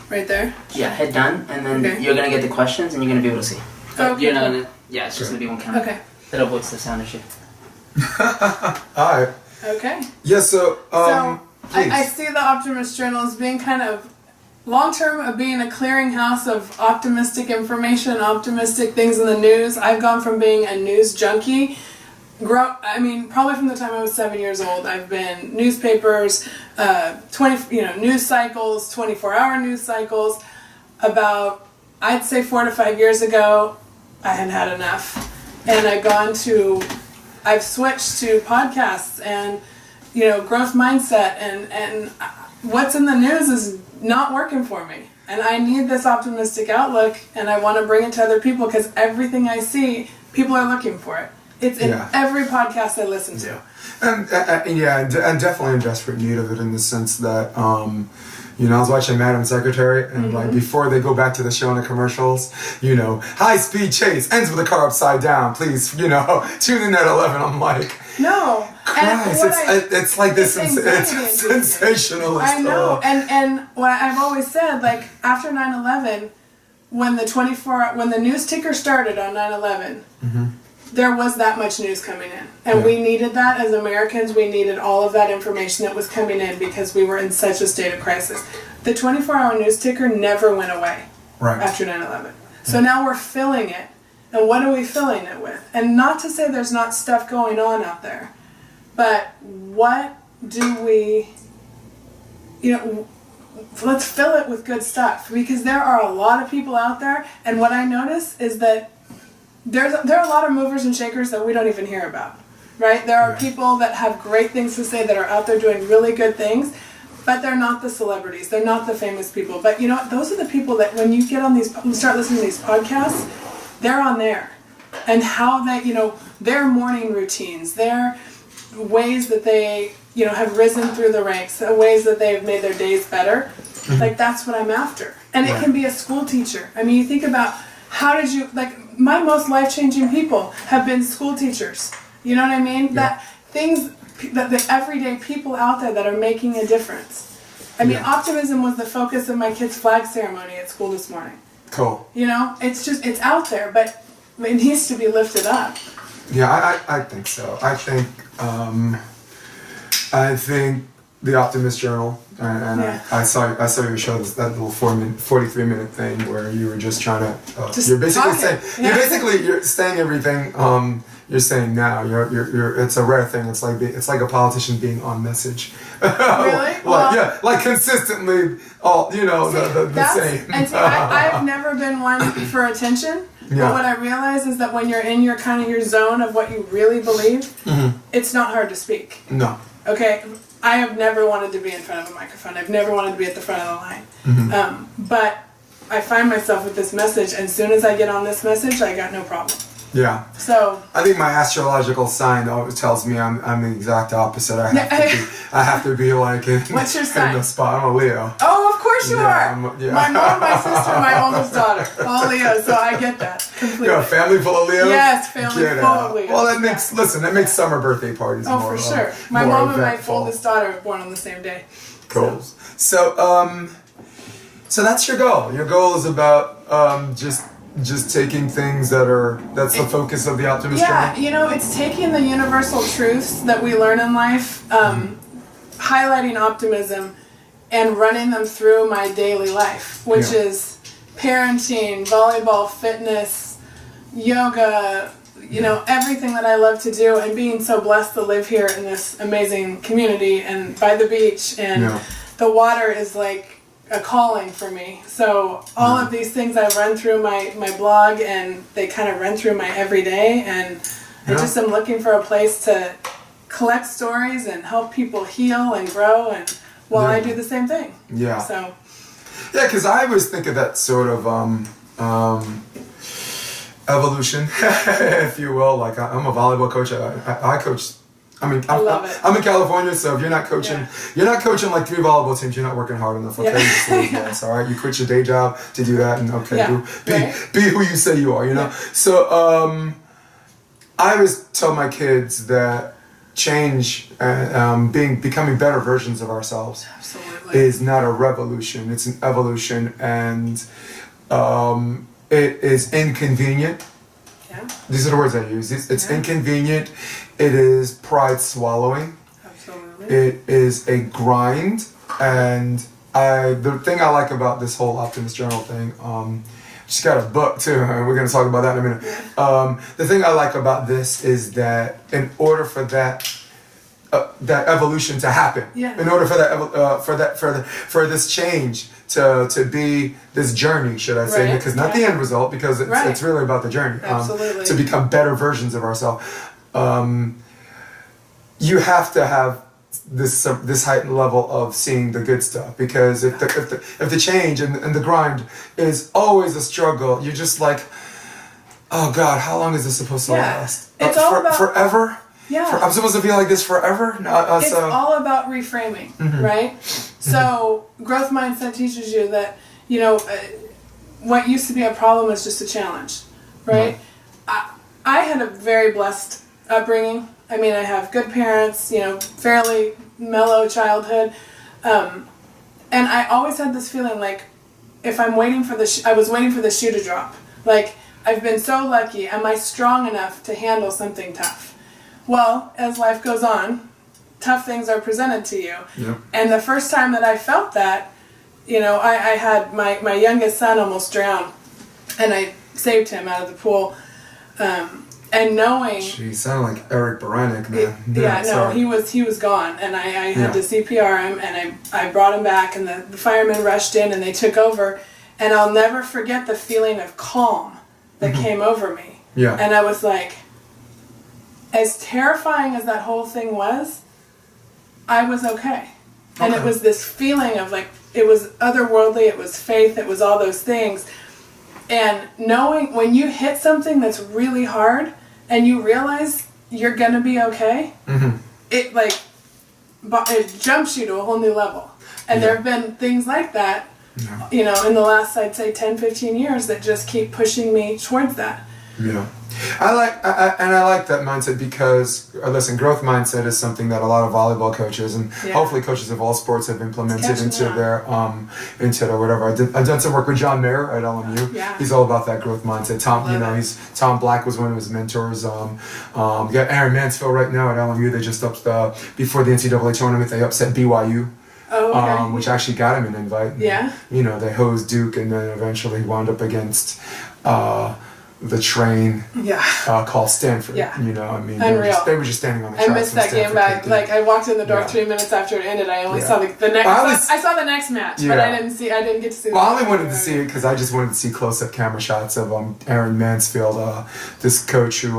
right there? Yeah, hit done, and then you're going to get the questions, and you're going to be able to see. But you're not going to... Yeah, it's just going to be one camera. Okay. That avoids the sound issue. Alright. Okay. Yeah, so, I see the Optimist Journal as being kind of long-term of being a clearinghouse of optimistic information, optimistic things in the news. I've gone from being a news junkie, probably from the time I was 7 years old. I've been newspapers, news cycles, 24-hour news cycles. About, I'd say 4 to 5 years ago, I had enough. And I've switched to podcasts and, growth mindset, and what's in the news is not working for me. And I need this optimistic outlook, and I want to bring it to other people because everything I see, people are looking for it. It's in every podcast I listen to. And definitely in desperate need of it in the sense that, I was watching Madam Secretary, and like before they go back to the show and the commercials, high-speed chase ends with a car upside down. Please, tune in at 11. I'm like, no. Christ, it's like this. It's sensationalist. I know, and what I've always said, like after 9/11, when the news ticker started on 9/11. There was that much news coming in. And we needed that as Americans. We needed all of that information that was coming in because we were in such a state of crisis. The 24-hour news ticker never went away after 9/11. So now we're filling it. And what are we filling it with? And not to say there's not stuff going on out there, but what do we, let's fill it with good stuff. Because there are a lot of people out there, and what I notice is that there are a lot of movers and shakers that we don't even hear about, right? There are people that have great things to say that are out there doing really good things, but they're not the celebrities. They're not the famous people. But you know what? Those are the people that when you get on start listening to these podcasts, they're on there. And how they, their morning routines, their ways that they, have risen through the ranks, the ways that they've made their days better. Like that's what I'm after. And it can be a school teacher. I mean, you think about my most life-changing people have been school teachers. You know what I mean? Yeah. The everyday people out there that are making a difference. I mean, optimism was the focus of my kid's flag ceremony at school this morning. Cool. It's out there, but it needs to be lifted up. Yeah, I think so. I think the Optimist Journal, and I saw your show, that little 43-minute thing where you were just trying to you're basically you're saying everything you're saying now. You're it's a rare thing. It's like a politician being on message. Really? Like consistently all the same. And see, I've never been one for attention. But what I realize is that when you're in your zone of what you really believe, it's not hard to speak. No. Okay, I have never wanted to be in front of a microphone. I've never wanted to be at the front of the line. But I find myself with this message, and as soon as I get on this message, I got no problem. Yeah. So I think my astrological sign always tells me I'm the exact opposite. I have to be like what's your sign? In the spot. I'm a Leo. Oh, of course you are. My mom, my sister, my oldest daughter, all Leo. So I get that completely. You're a family full of Leos? Yes, family full of Leos. Well, that makes summer birthday parties more. Oh, for sure. My mom and my oldest daughter were born on the same day. Cool. So that's your goal. Your goal is about just taking things that's the focus of the Optimist Journal? Yeah, it's taking the universal truths that we learn in life, highlighting optimism, and running them through my daily life, which is parenting, volleyball, fitness, yoga, everything that I love to do, and being so blessed to live here in this amazing community and by the beach, and the water is like a calling for me. So all of these things I run through my blog, and they kind of run through my everyday, and I just am looking for a place to collect stories and help people heal and grow, and while I do the same thing. Yeah. So. Yeah, because I always think of that sort of evolution, if you will. Like I'm a volleyball coach. I coach. I'm in California, so if you're not coaching, like 3 volleyball teams. You're not working hard enough. Okay, it's all right. You quit your day job to do that, and be who you say you are. So I always tell my kids that change, becoming better versions of ourselves, absolutely, is not a revolution. It's an evolution, and it is inconvenient. Yeah. These are the words I use. It's Yeah. inconvenient. It is pride swallowing. Absolutely. It is a grind, and the thing I like about this whole Optimist Journal thing, she's got a book too, and we're going to talk about that in a minute. The thing I like about this is that in order for that evolution to happen, in order for for this change to be this journey, should I say, because not the end result, because it's really about the journey, to become better versions of ourselves. You have to have this heightened level of seeing the good stuff, because if the change and the grind is always a struggle, you're just like, oh God, how long is this supposed to last? It's all about forever. Yeah, I'm supposed to feel like this forever. It's all about reframing, right? So growth mindset teaches you that what used to be a problem is just a challenge, right? I had a very blessed upbringing. I mean, I have good parents, fairly mellow childhood. And I always had this feeling like if I'm waiting for I was waiting for the shoe to drop. Like, I've been so lucky. Am I strong enough to handle something tough? Well, as life goes on, tough things are presented to you. Yep. And the first time that I felt that, I had my youngest son almost drown, and I saved him out of the pool. And knowing, you sound like Eric Baranek, man. He was gone, and I had to CPR him, and I brought him back, and the firemen rushed in, and they took over, and I'll never forget the feeling of calm that came over me. Yeah. And I was like, as terrifying as that whole thing was, I was okay. And it was this feeling of like, it was otherworldly, it was faith, it was all those things. And knowing when you hit something that's really hard and you realize you're gonna be okay, it jumps you to a whole new level. And there have been things like that, in the last, I'd say 10, 15 years that just keep pushing me towards that. Yeah. I like that mindset because, listen, growth mindset is something that a lot of volleyball coaches and hopefully coaches of all sports have implemented into their whatever. I've done some work with John Mayer at LMU. Yeah. He's all about that growth mindset. Tom Black was one of his mentors. You got Aaron Mansfield right now at LMU. They just before the NCAA tournament, they upset BYU. Which actually got him an invite. Yeah. They hosed Duke, and then eventually wound up against the train called Stanford. Yeah. Unreal. They were just standing on the tracks. I missed that game back. Like, I walked in the door 3 minutes after it ended. I only saw the next. I saw the next match, but I didn't get to see. Well, I only wanted to see it because I just wanted to see close-up camera shots of Aaron Mansfield, this coach who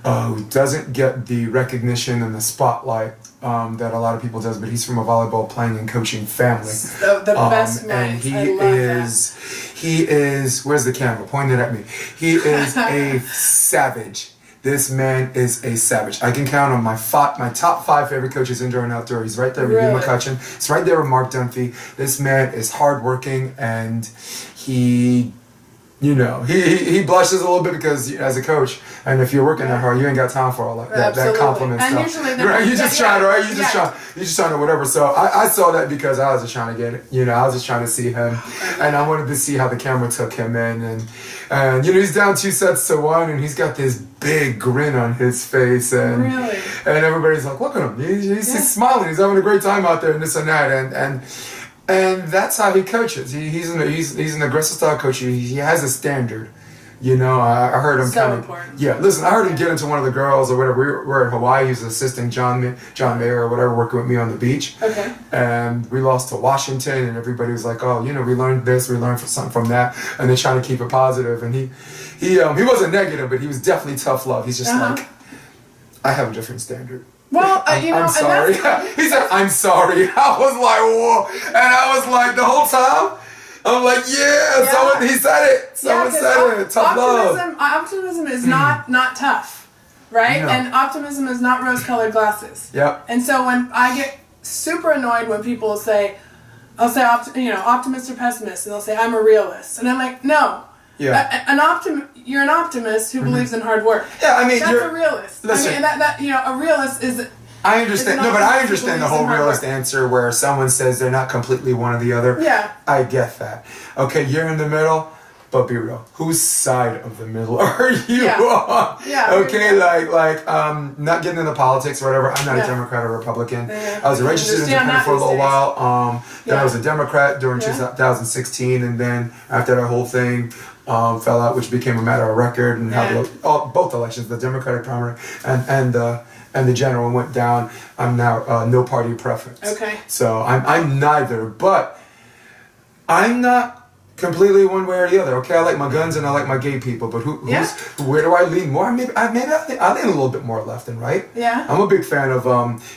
doesn't get the recognition and the spotlight that a lot of people does, but he's from a volleyball playing and coaching family. The best minds. And he is, where's the camera? Point it at me. He is a savage. This man is a savage. I can count on my top 5 favorite coaches, indoor and outdoor. He's right there with Hugh McCutcheon. He's right there with Mark Dunphy. This man is hardworking, and he blushes a little bit because as a coach, and if you're working that hard, you ain't got time for all that compliment and stuff. You just trying to whatever. So I saw that because I was just trying to get it. I was just trying to see him, and I wanted to see how the camera took him in, and he's down 2-1, and he's got this big grin on his face, and everybody's like, look at him, he's smiling, he's having a great time out there, and this and that, and that's how he coaches. He's an aggressive style coach. He has a standard. I heard him important. Listen, I heard him get into one of the girls or whatever. We were in Hawaii. He was assisting John Mayer or whatever, working with me on the beach. Okay. And we lost to Washington, and everybody was like, "Oh, we learned this, we learned something from that," and they're trying to keep it positive. And he wasn't negative, but he was definitely tough love. He's just like, I have a different standard. Well, I'm sorry. He said, "I'm sorry." I was like, "Whoa," and I was like, the whole time. I'm like, someone, he said it. Someone said it. Tough love. Optimism is not tough, right? No. And optimism is not rose-colored glasses. Yep. And so when I get super annoyed when people say, I'll say, optimist or pessimist, and they'll say, I'm a realist. And I'm like, no, You're an optimist who believes in hard work. Yeah, I mean, that's a realist. Listen, I mean, that a realist is. I understand. No, but I understand the whole realist answer where someone says they're not completely one or the other. Yeah. I get that. Okay, you're in the middle, but be real. Whose side of the middle are you on? Yeah. Okay, not getting into politics or whatever. I'm not a Democrat or Republican. I was a registered independent for a little while. Then I was a Democrat during 2016, and then after that whole thing fell out, which became a matter of record, and how both elections, the Democratic primary and the general went down. I'm now no party preference. Okay. So I'm neither, but I'm not completely one way or the other. Okay, I like my guns and I like my gay people, but where do I lean more? Maybe I lean a little bit more left than right. Yeah. I'm a big fan of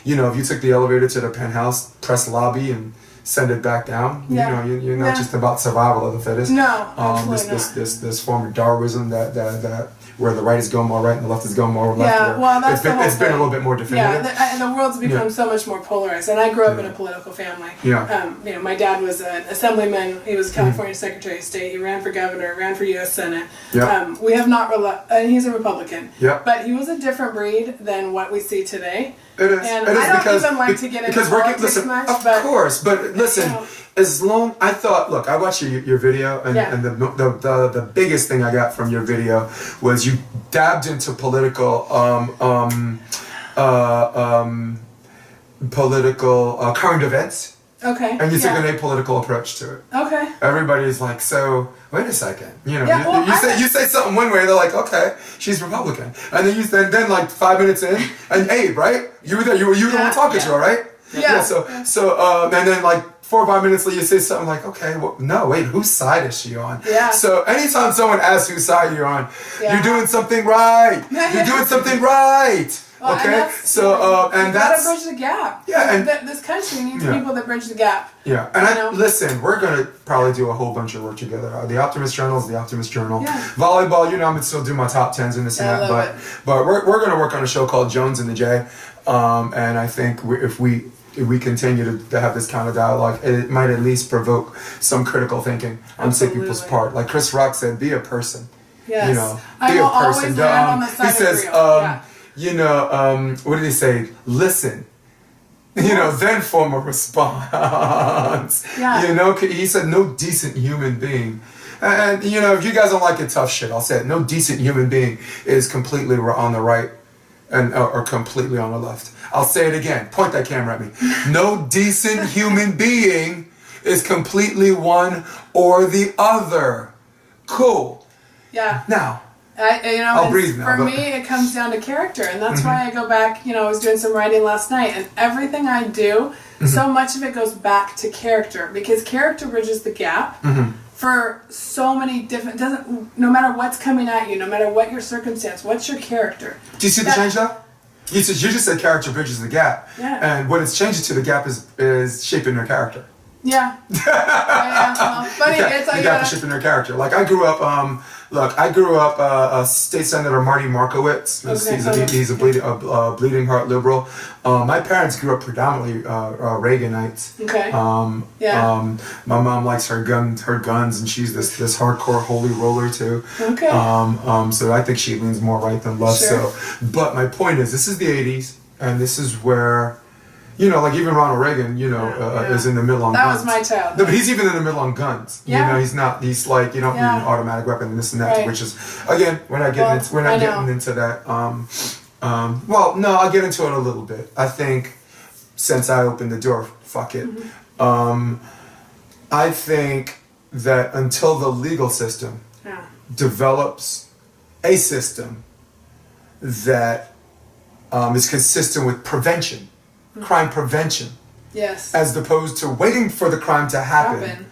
if you took the elevator to the penthouse, press lobby and send it back down. Yeah. You're not just about survival of the fittest. No, absolutely not. This form of Darwinism that where the right is going more right and the left is going more left. Yeah, well, that's it's been a little bit more definitive. Yeah, and the world's become so much more polarized. And I grew up in a political family. Yeah. My dad was an assemblyman. He was California Secretary of State. He ran for governor, ran for U.S. Senate. Yeah. We have not, and he's a Republican. Yeah. But he was a different breed than what we see today. It is. And it is I don't even like to get into politics much. Of course, but listen. As long I thought, look, I watched your video, and the biggest thing I got from your video was you dabbed into political current events. Okay. And you took an apolitical approach to it. Okay. Everybody's like, so wait a second, you say something one way, they're like, okay, she's Republican, and then then like 5 minutes in, and Abe, right? You were there, you were the one talking to her, right? Yeah. So and then like 4 or 5 minutes later, you say something like, okay, well, no, wait, whose side is she on? Yeah. So anytime someone asks whose side you're on, you're doing something right. You're doing something right. Well, okay. And that's gotta bridge the gap. Yeah. And this country needs people that bridge the gap. Yeah. And listen, we're gonna probably do a whole bunch of work together. The Optimist Journal is the Optimist Journal. Yeah. Volleyball, I'm gonna still do my top tens and this and that. But we're gonna work on a show called Jones and the J. And I think if we continue to have this kind of dialogue, it might at least provoke some critical thinking on sick people's part. Like Chris Rock said, be a person. Yes. Be a person. Always land on the side he says, what did he say? Listen. Then form a response. Yeah. He said no decent human being. And if you guys don't like it, tough shit, I'll say it. No decent human being is completely on the right or completely on the left. I'll say it again. Point that camera at me. No decent human being is completely one or the other. Cool. Yeah. Now, I'll breathe now. For me, it comes down to character, and that's why I go back. I was doing some writing last night, and everything I do, so much of it goes back to character, because character bridges the gap for so many different. No matter what's coming at you, no matter what your circumstance, what's your character? Do you see the change though? You just said character bridges the gap, and what it's changing to the gap is shaping their character. Yeah. Well, funny, it's like you got to shaping their character. Like I grew up. State Senator Marty Markowitz. He's a bleeding heart liberal. My parents grew up predominantly Reaganites. Okay. My mom likes her guns, and she's this hardcore holy roller too. Okay. So I think she leans more right than left. Sure. So, but my point is, this is the '80s, and this is where. Like even Ronald Reagan, is in the middle on guns. That was my child. No, but he's even in the middle on guns. Yeah. He's like, you don't need an automatic weapon and this and that, which is, again, we're not getting into that. Well, no, I'll get into it a little bit. I think since I opened the door, fuck it. I think that until the legal system develops a system that is consistent with prevention, crime prevention, yes, as opposed to waiting for the crime to happen.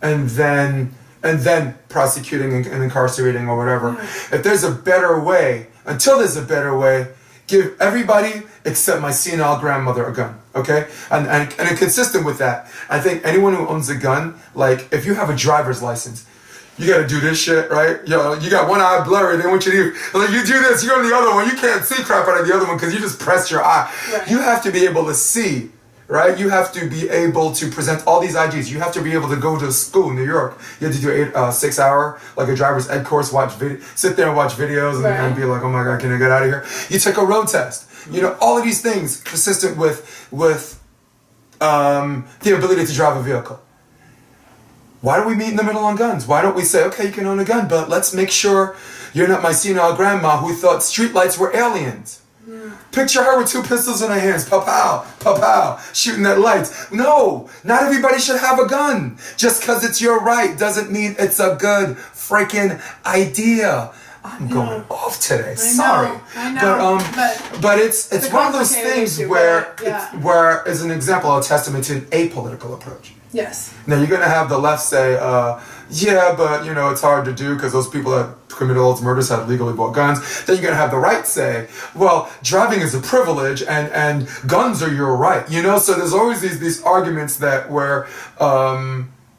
and then prosecuting and incarcerating or whatever. If there's a better way, until there's a better way, give everybody except my senile grandmother a gun, okay? And consistent with that, I think anyone who owns a gun, like if you have a driver's license, you gotta do this shit, right? You got one eye blurry, they want you to you do this, you go to the other one, you can't see crap out of the other one because you just press your eye. Right. You have to be able to see, right? You have to be able to present all these IDs. You have to be able to go to school in New York. You have to do 6 hour, like a driver's ed course, sit there and watch videos and be like, oh my God, can I get out of here? You take a road test. You know, all of these things consistent with the ability to drive a vehicle. Why do we meet in the middle on guns? Why don't we say, okay, you can own a gun, but let's make sure you're not my senile grandma who thought streetlights were aliens. Yeah. Picture her with 2 pistols in her hands, pow, pow, shooting at lights. No, not everybody should have a gun. Just because it's your right doesn't mean it's a good freaking idea. I'm going off today. Sorry. I know. But it's one of those things where, where, as an example, a testament to an apolitical approach. Yes. Now you're gonna have the left say, yeah, but you know it's hard to do because those people that committed all those murders had legally bought guns. Then you're gonna have the right say, well, driving is a privilege and guns are your right. You know, so there's always these arguments that were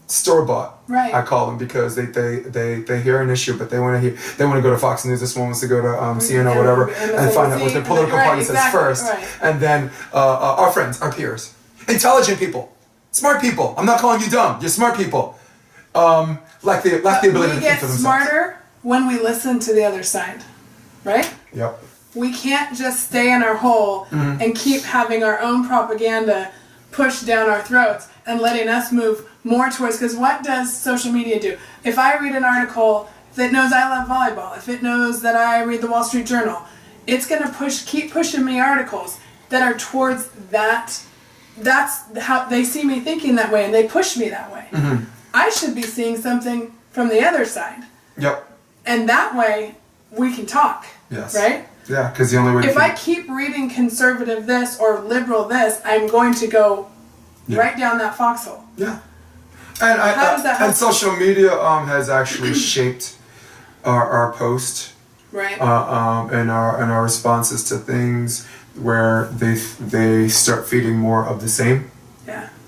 store bought. Right. I call them because they hear an issue, but they want to go to Fox News. This one wants to go to CNN or whatever and find out what their political party says first, and then our friends, our peers, intelligent people. Smart people. I'm not calling you dumb. You're smart people. Lack the ability to think for themselves. We get smarter when we listen to the other side, right? Yep. We can't just stay in our hole and keep having our own propaganda pushed down our throats and letting us move more towards. Because what does social media do? If I read an article that knows I love volleyball, if it knows that I read the Wall Street Journal, it's going to keep pushing me articles that are towards that. That's how they see me thinking that way, and they push me that way. Mm-hmm. I should be seeing something from the other side. Yep. And that way, we can talk. Yes. Right? Yeah, because the only way. If I keep reading conservative this or liberal this, I'm going to go right down that foxhole. Yeah. And how does that happen? And social media has actually shaped our post. Right. And our responses to things, where they start feeding more of the same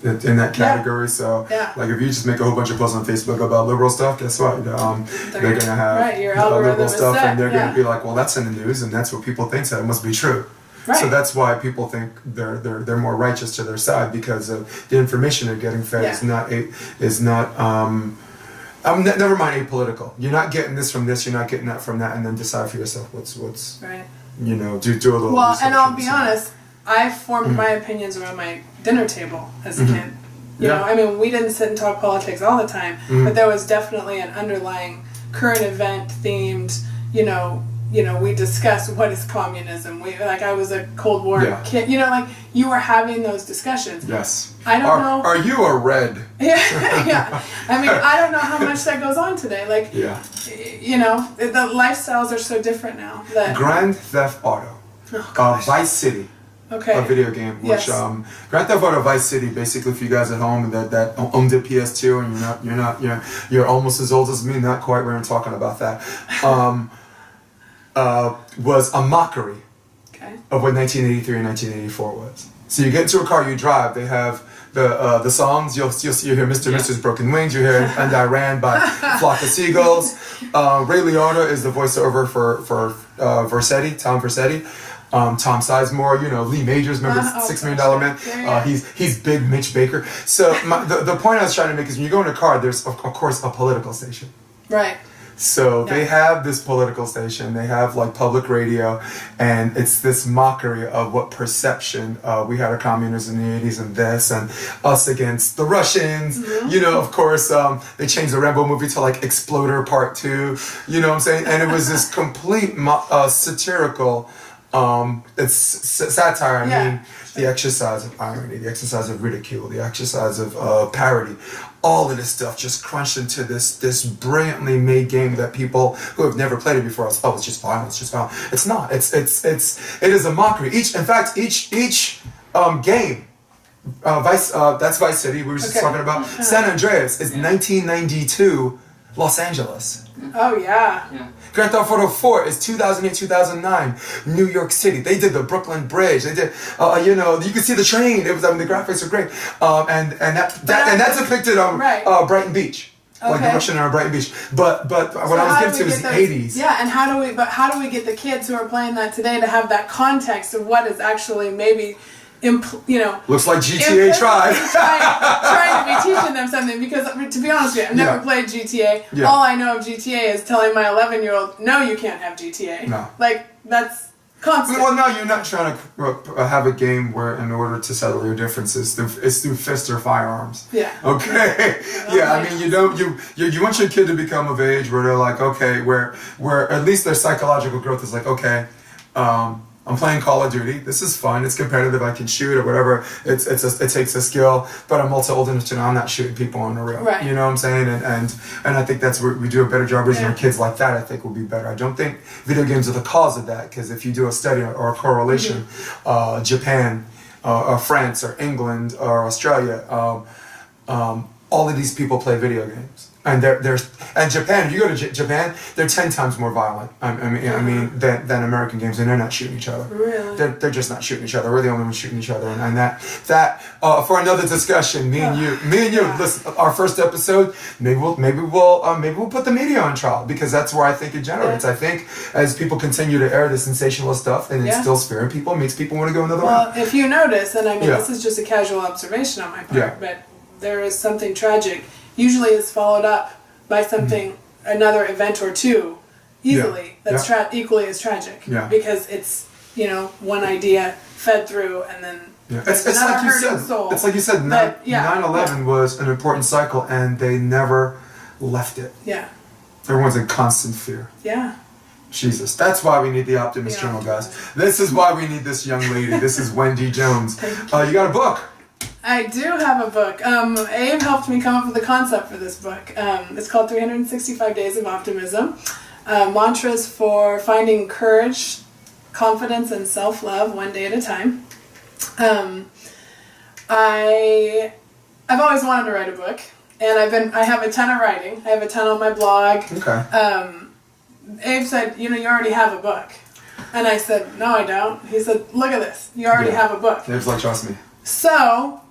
in that category. So like if you just make a whole bunch of posts on Facebook about liberal stuff, guess what? They're going to have liberal stuff and they're going to be like, well, that's in the news and that's what people think, so it must be true. Right. So that's why people think they're more righteous to their side, because of the information they're getting fed is not never mind apolitical. You're not getting this from this, you're not getting that from that, and then decide for yourself what's right. You know, do a little. Well, and I'll be honest, I formed my opinions around my dinner table as a kid. You know, I mean, we didn't sit and talk politics all the time, but there was definitely an underlying current event themed. You know, we discussed what is communism. I was a Cold War kid. You know, like you were having those discussions. Yes. I don't know. Are you a red? Yeah. I mean, I don't know how much that goes on today. Like, you know, the lifestyles are so different now. That Grand Theft Auto, Vice City, a video game. Which Grand Theft Auto Vice City, basically, for you guys at home that owned a PS2 and you're almost as old as me, not quite. We weren't talking about that. Was a mockery of what 1983 and 1984 was. So you get into a car, you drive. They have the songs. You'll hear Mr. and Mrs. Broken Wings. You hear "And I Ran" by Flock of Seagulls. Ray Liotta is the voiceover for Versetti, Tom Versetti. Tom Sizemore, you know, Lee Majors, remember $6 Million Man? Yeah. He's Big Mitch Baker. So the point I was trying to make is when you go in a car, there's of course a political station. Right. So they have this political station, they have like public radio, and it's this mockery of what perception we had of communism in the 80s and this, and us against the Russians. Mm-hmm. You know, of course, they changed the Rambo movie to like Exploder Part 2, you know what I'm saying? And it was this complete satirical, it's satire, I mean, the exercise of irony, the exercise of ridicule, the exercise of parody. All of this stuff just crunched into this brilliantly made game that people who have never played it before it's just violence, just violence. It's not. It is a mockery. Each game, that's Vice City. We were just talking about San Andreas is 1992 Los Angeles. Oh yeah. Grand Theft Auto 4 is 2008-2009 New York City. They did the Brooklyn Bridge. They did, you know, you could see the train. It was, the graphics are great. And that depicted Brighton Beach, like the Russian on Brighton Beach. But what I was getting to is the 80s. Yeah, and how do we get the kids who are playing that today to have that context of what is actually maybe Looks like GTA tried. trying to be teaching them something, because to be honest with you, I've never played GTA. Yeah. All I know of GTA is telling my 11-year-old, no, you can't have GTA. No. Like, that's constant. Well, no, you're not trying to have a game where, in order to settle your differences, it's through fists or firearms. Yeah. Okay. Yeah, I mean, you want your kid to become of age where they're like, okay, where at least their psychological growth is like, okay, I'm playing Call of Duty. This is fun. It's competitive. I can shoot or whatever. It takes a skill, but I'm also old enough to know I'm not shooting people on the real. Right. You know what I'm saying? And I think that's where we do a better job raising our kids like that. I think will be better. I don't think video games are the cause of that, because if you do a study or a correlation, Japan, or France, or England, or Australia, all of these people play video games. And and Japan. If you go to Japan, they're 10 times more violent. I mean, than American games, and they're not shooting each other. Really? They're just not shooting each other. We're the only ones shooting each other, and that for another discussion. Me and you. Listen, our first episode. Maybe we'll put the media on trial, because that's where I think it generates. Yeah. I think as people continue to air the sensationalist stuff, and instills fear in people, makes people want to go another round. Well, if you notice, and I mean, this is just a casual observation on my part, but there is something tragic. Usually it's followed up by something, another event or two, easily, that's equally as tragic. Yeah. Because it's, one idea fed through, and then it's like you said. Soul. It's like you said, 9/11 was an important cycle, and they never left it. Yeah. Everyone's in constant fear. Yeah. Jesus, that's why we need the Optimist Journal, guys. This is why we need this young lady. This is Wendy Jones. You got a book. I do have a book. Abe helped me come up with the concept for this book. It's called 365 Days of Optimism. Mantras for finding courage, confidence, and self-love one day at a time. I've always wanted to write a book, and I have a ton of writing. I have a ton on my blog. Okay. Abe said, you already have a book. And I said, no, I don't. He said, look at this. You already have a book. Abe's like, trust me. So,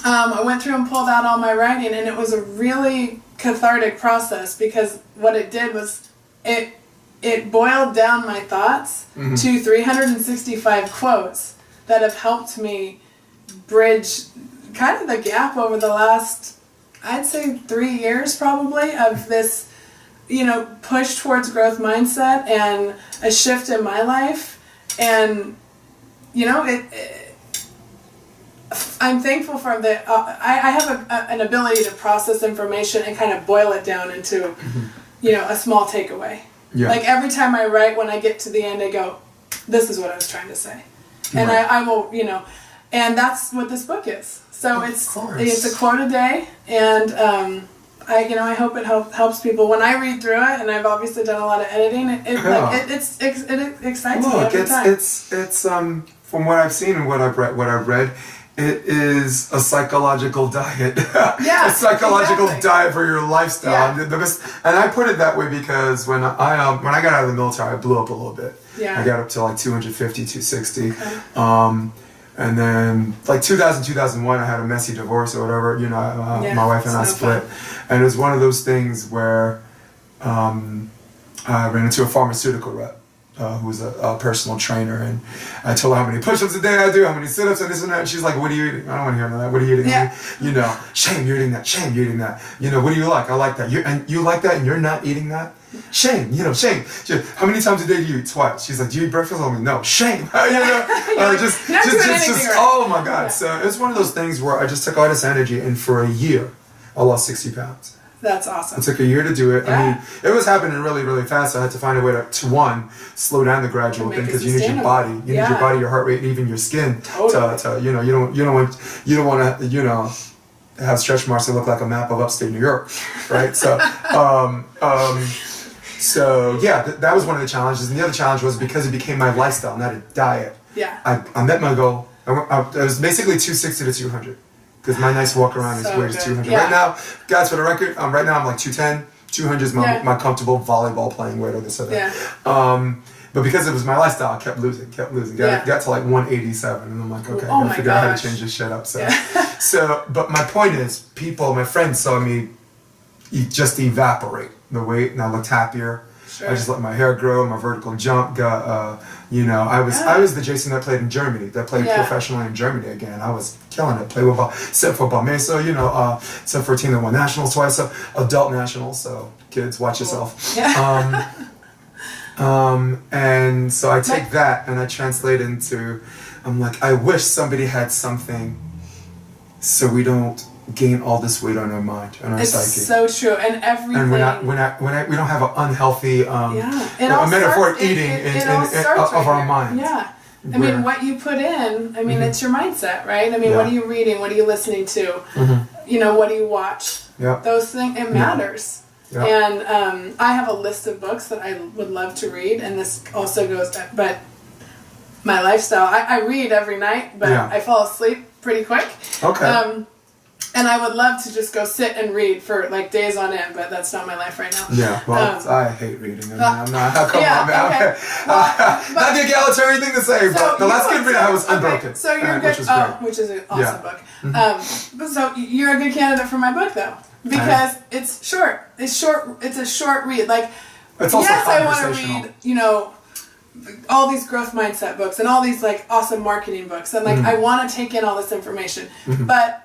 I went through and pulled out all my writing, and it was a really cathartic process, because what it did was it boiled down my thoughts to 365 quotes that have helped me bridge kind of the gap over the last, I'd say 3 years probably, of this, push towards growth mindset and a shift in my life. And, I'm thankful for that. I have an ability to process information and kind of boil it down into, a small takeaway. Yeah. Like every time I write, when I get to the end, I go, this is what I was trying to say. And I will, and that's what this book is. So it's a quote a day, and I hope it helps people. When I read through it, and I've obviously done a lot of editing, it excites me every time. It's from what I've seen and what I've read, it is a psychological diet. Yeah, a psychological exactly. diet for your lifestyle. Yeah. And I put it that way because when I got out of the military, I blew up a little bit. Yeah. I got up to like 250, 260. Okay. And then like 2000, 2001, I had a messy divorce or whatever. My wife and I split. And it was one of those things where I ran into a pharmaceutical rep. Who was a personal trainer, and I told her how many push-ups a day I do, how many sit-ups, and this and that, and she's like, what are you eating? I don't want to hear that. What are you eating? Yeah. Shame, you're eating that. Shame, you're eating that. What do you like? I like that. You like that, and you're not eating that? Shame, shame. How many times a day do you eat? Twice. She's like, do you eat breakfast? I'm like, no, shame. Just oh my God. Yeah. So it's one of those things where I just took all this energy, and for a year, I lost 60 pounds. That's awesome. It took a year to do it. Yeah. I mean, it was happening really, really fast. So I had to find a way to one, slow down the gradual thing, because you need your body, need your body, your heart rate, and even your skin. Totally. To you don't want to have stretch marks that look like a map of upstate New York, right? So that was one of the challenges, and the other challenge was because it became my lifestyle, not a diet. Yeah. I met my goal. It was basically 260 to 200. Because my nice walk around is weight is 200. Yeah. Right now, guys, for the record, right now I'm like 210. 200 is my comfortable volleyball playing weight or this or that. Yeah. But because it was my lifestyle, I kept losing. Got to like 187, and I'm like, okay, I gotta figure out how to change this shit up. So, but my point is, my friends saw me just evaporate the weight, and I looked happier. Sure. I just let my hair grow, my vertical jump got, I was the Jason that played in Germany, that played professionally in Germany again. I was killing it, played with set for Balmesa, set for a team that won nationals twice, so adult nationals, so kids, watch yourself. Yeah. And so I take that and I translate into, I'm like, I wish somebody had something so we don't gain all this weight on our mind and our psyche. It's so true, and everything. And we don't have an unhealthy metaphoric eating of our mind. Yeah. I mean, what you put in, I mean, it's your mindset, right? I mean, what are you reading? What are you listening to? What do you watch? Those things, it matters. Yeah. And I have a list of books that I would love to read, and this also goes, but my lifestyle, I read every night, but I fall asleep pretty quick. Okay. And I would love to just go sit and read for like days on end, but that's not my life right now. Yeah, well, I hate reading. I'm not. Come on, man. Okay. Not the egalitarian thing to say, but the last good read I was Unbroken. So you're good. Which is an awesome book. So you're a good candidate for my book, though, because it's short. It's short. It's a short read. Like, it's also I want to read, all these growth mindset books and all these like awesome marketing books, and like I want to take in all this information, but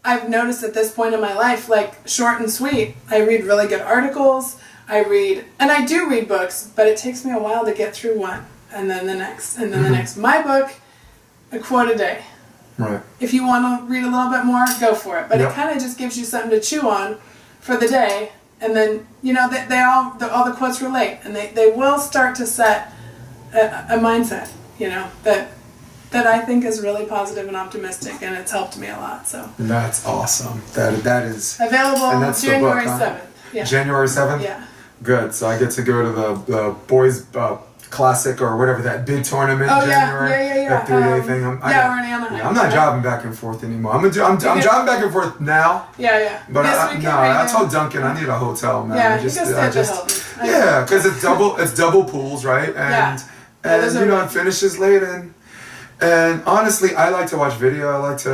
I've noticed at this point in my life, like, short and sweet. I read really good articles. And I do read books, but it takes me a while to get through one, and then the next, and then the next. My book, a quote a day. Right. If you want to read a little bit more, go for it. But it kind of just gives you something to chew on for the day, and then, all the quotes relate, and they will start to set a mindset, that I think is really positive and optimistic, and it's helped me a lot. So that's awesome. That is available January 7th. Yeah. January 7th? Yeah. Good. So I get to go to the boys classic or whatever, that big tournament in January. That 3-day thing. We're in Anaheim. I'm not driving back and forth anymore. I'm driving back and forth now. Yeah. But I told Duncan I need a hotel, man. Yeah, you can stay at the Hilton. Yeah, because it's double pools, right? And it finishes late and honestly, I like to watch video. I like to,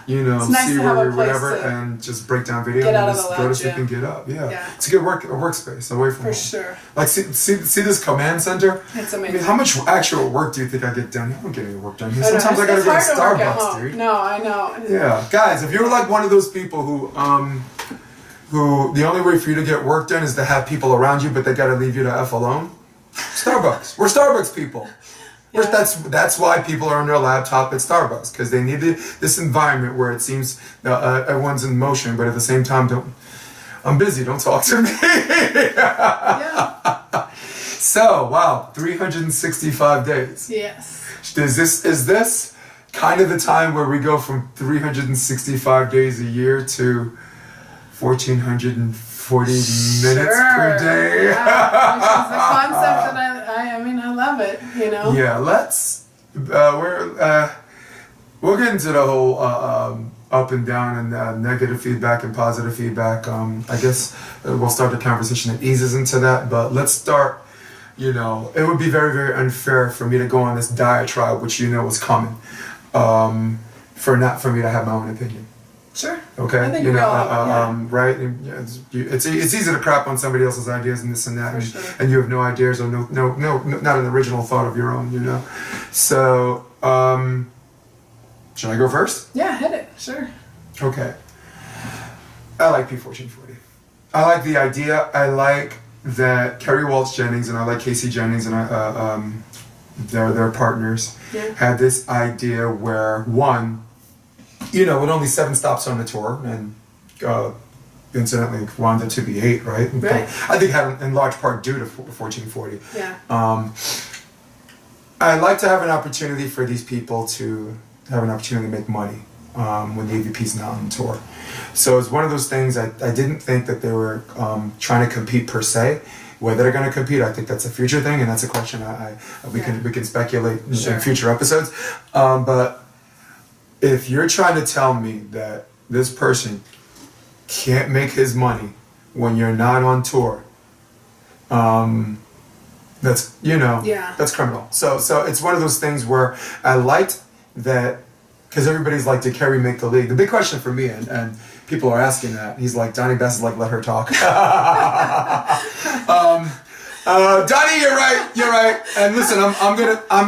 see where we whatever, and just break down video and just go to sleep and get up. Yeah. It's a good workspace away from home. For sure. Like, see this command center? It's amazing. I mean, how much actual work do you think I get done? I don't get any work done here. Sometimes I gotta go to Starbucks, dude. No, I know. Yeah, guys, if you're like one of those people who the only way for you to get work done is to have people around you, but they gotta leave you to F alone. Starbucks. We're Starbucks people. Yeah. That's why people are on their laptop at Starbucks, because they need this environment where it seems everyone's in motion, but at the same time, I'm busy. Don't talk to me. So, wow, 365 days. Yes. Is this kind of the time where we go from 365 days a year to 1,440 minutes per day? Yeah, which is the concept that I love it, Yeah, let's, we'll get into the whole up and down and negative feedback and positive feedback. I guess we'll start the conversation that eases into that, but let's start, it would be very, very unfair for me to go on this diatribe, which is coming, for me to have my own opinion. Sure. Okay. I think right? And, it's easy to crap on somebody else's ideas and this and that, and you have no ideas or no, not an original thought of your own, So, should I go first? Yeah, hit it. Sure. Okay. I like P1440. I like the idea. I like that Kerry Walsh Jennings and I like Casey Jennings and their partners had this idea where one. With only 7 stops on the tour, and incidentally wanted to be 8, right? Right. I think had in large part due to 1440. Yeah. I like to have an opportunity for these people to have an opportunity to make money when the AVP's not on tour. So it's one of those things I didn't think that they were trying to compete per se. Whether they're going to compete, I think that's a future thing, and that's a question we can speculate in future episodes. But if you're trying to tell me that this person can't make his money when you're not on tour, that's that's criminal. So it's one of those things where I liked that, because everybody's like, did Kerry make the league? The big question for me, and people are asking that, he's like, Donnie Best is like, let her talk. Donnie, you're right. And listen, I'm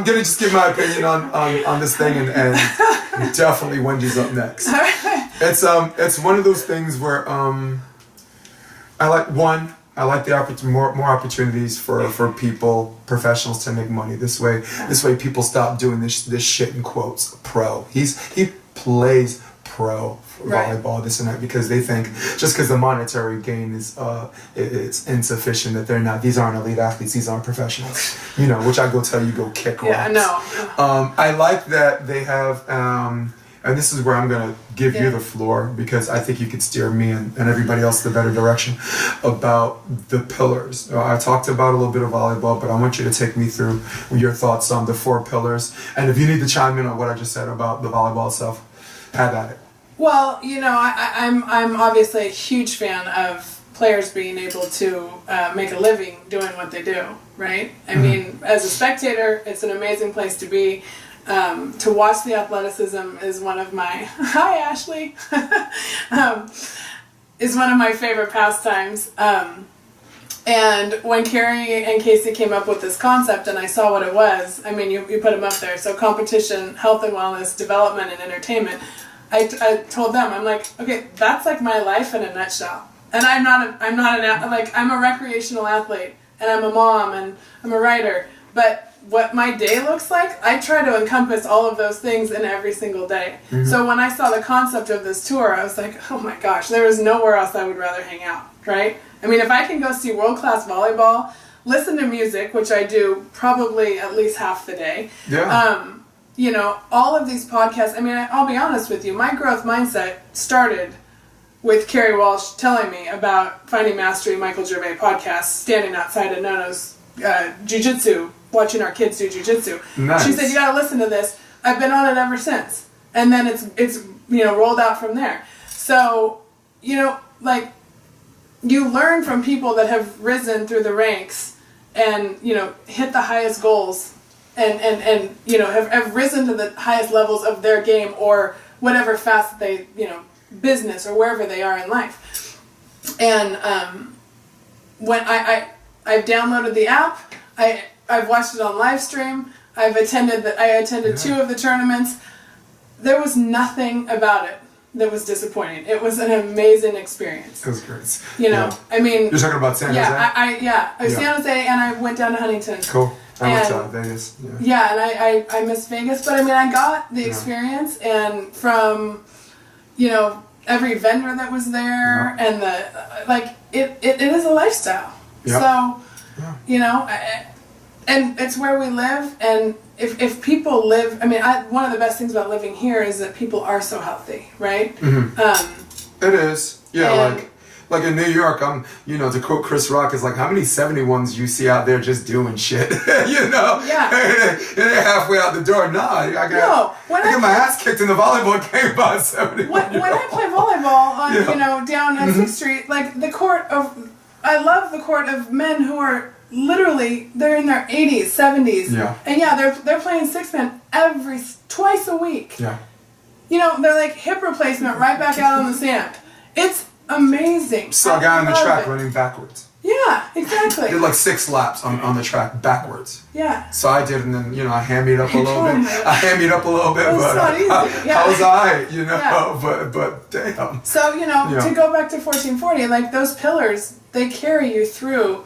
gonna just give my opinion on this thing, and definitely Wendy's up next. It's one of those things where I like the more opportunities for people, professionals, to make money this way. This way, people stop doing this shit in quotes. Pro. He plays pro volleyball, this and that, because they think just because the monetary gain is it's insufficient, that they're not. These aren't elite athletes. These aren't professionals. Which I go tell you, go kick rocks. Yeah, no. I like that they have. And this is where I'm going to give you the floor, because I think you could steer me and everybody else the better direction about the pillars. I talked about a little bit of volleyball, but I want you to take me through your thoughts on the 4 pillars. And if you need to chime in on what I just said about the volleyball itself, have at it. Well, I'm obviously a huge fan of players being able to make a living doing what they do, right? I mean, as a spectator, it's an amazing place to be. To watch the athleticism is one of my hi Ashley is one of my favorite pastimes. And when Carrie and Casey came up with this concept and I saw what it was, I mean, you put them up there. So competition, health and wellness, development, and entertainment. I told them, I'm like, okay, that's like my life in a nutshell. And I'm a recreational athlete, and I'm a mom, and I'm a writer, but what my day looks like, I try to encompass all of those things in every single day. So when I saw the concept of this tour, I was like, oh my gosh, there is nowhere else I would rather hang out, right? I mean, if I can go see world-class volleyball, listen to music, which I do probably at least half the day. Yeah. All of these podcasts, I mean, I'll be honest with you, my growth mindset started with Carrie Walsh telling me about Finding Mastery, Michael Gervais podcast, standing outside of Nono's jiu-jitsu, watching our kids do jiu-jitsu. Nice. She said, you got to listen to this. I've been on it ever since. And then it's rolled out from there. So, you learn from people that have risen through the ranks and, hit the highest goals and have risen to the highest levels of their game or whatever facet they, business or wherever they are in life. And when I've downloaded the app, I've watched it on live stream. I attended 2 of the tournaments. There was nothing about it that was disappointing. It was an amazing experience. It was great. I mean, you're talking about San Jose? I was San Jose, and I went down to Huntington. Cool. I went to Vegas. Yeah, and I miss Vegas, but I mean, I got the experience, and from every vendor that was there, and it is a lifestyle. Yep. So, and it's where we live, and if people live, I mean, one of the best things about living here is that people are so healthy, right? It is. Yeah, like in New York, to quote Chris Rock, is like, how many 71s you see out there just doing shit? Yeah. They're halfway out the door. Nah, I got my ass kicked in the volleyball game by 71. When I play volleyball on, down on 6th Street, like I love the court of men who are literally, they're in their 80s, 70s. Yeah. And they're playing 6-man twice a week. Yeah. They're like hip replacement right back out on the sand. It's amazing. Saw a guy on the track running backwards. Yeah, exactly. Did like 6 laps on the track backwards. Yeah. So I did, and then I hammied up a little bit. It's not easy. Yeah. I was alright, but damn. So to go back to 1440, like those pillars, they carry you through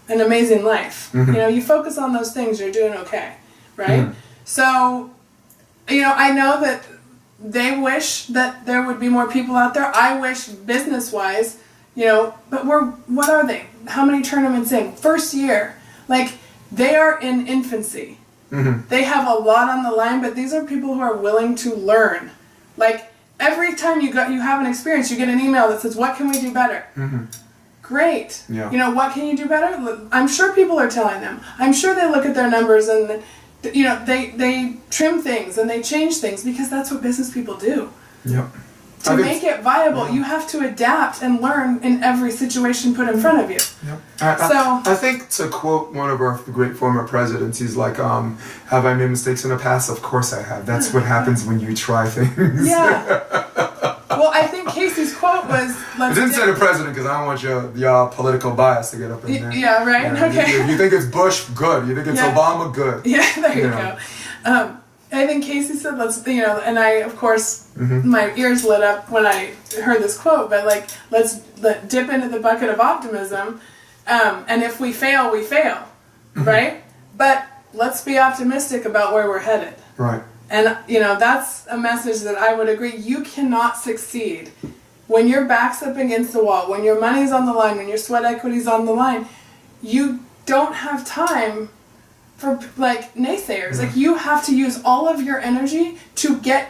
an amazing life. You focus on those things, you're doing okay, right? So, I know that they wish that there would be more people out there. I wish business-wise, but what are they? How many tournaments in? First year. Like, they are in infancy. They have a lot on the line, but these are people who are willing to learn. Like, every time you have an experience, you get an email that says, what can we do better? Great. Yeah. What can you do better? I'm sure people are telling them. I'm sure they look at their numbers and they trim things and they change things because that's what business people do. Yep. To make it viable, you have to adapt and learn in every situation put in front of you. Yep. I think, to quote one of our great former presidents, he's like, have I made mistakes in the past? Of course I have. That's what happens when you try things. Yeah. Well, I think Casey's quote quote was, I didn't say the president because I don't want your political bias to get up in there. Yeah, right? Okay. If you think it's Bush, good. You think it's Obama, good. Yeah, there you go. I think Casey said, and I, of course, my ears lit up when I heard this quote, but like, let's dip into the bucket of optimism, and if we fail, we fail, right? But let's be optimistic about where we're headed. Right. And, that's a message that I would agree. You cannot succeed when your back's up against the wall, when your money's on the line, when your sweat equity's on the line. You don't have time for naysayers. Like, you have to use all of your energy to get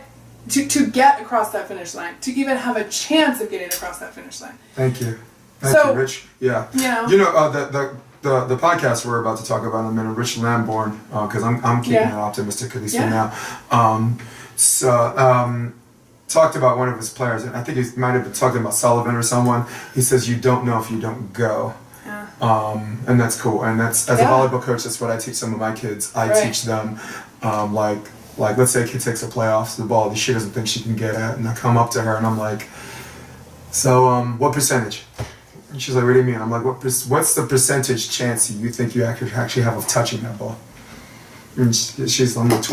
across that finish line, to even have a chance of getting across that finish line. Thank you. Thank you, Rich. Yeah. The podcast we're about to talk about in a minute, Rich Lamborn, because I'm keeping it optimistic at least for now. Talked about one of his players, and I think he might have been talking about Sullivan or someone. He says, "You don't know if you don't go." And that's cool. And that's, as a volleyball coach, that's what I teach some of my kids. I teach them, like let's say a kid takes a playoff to the ball that she doesn't think she can get at, and I come up to her and I'm like, so what percentage? And she's like, what do you mean? I'm like, what's the percentage chance you think you actually have of touching that ball? And I'm like,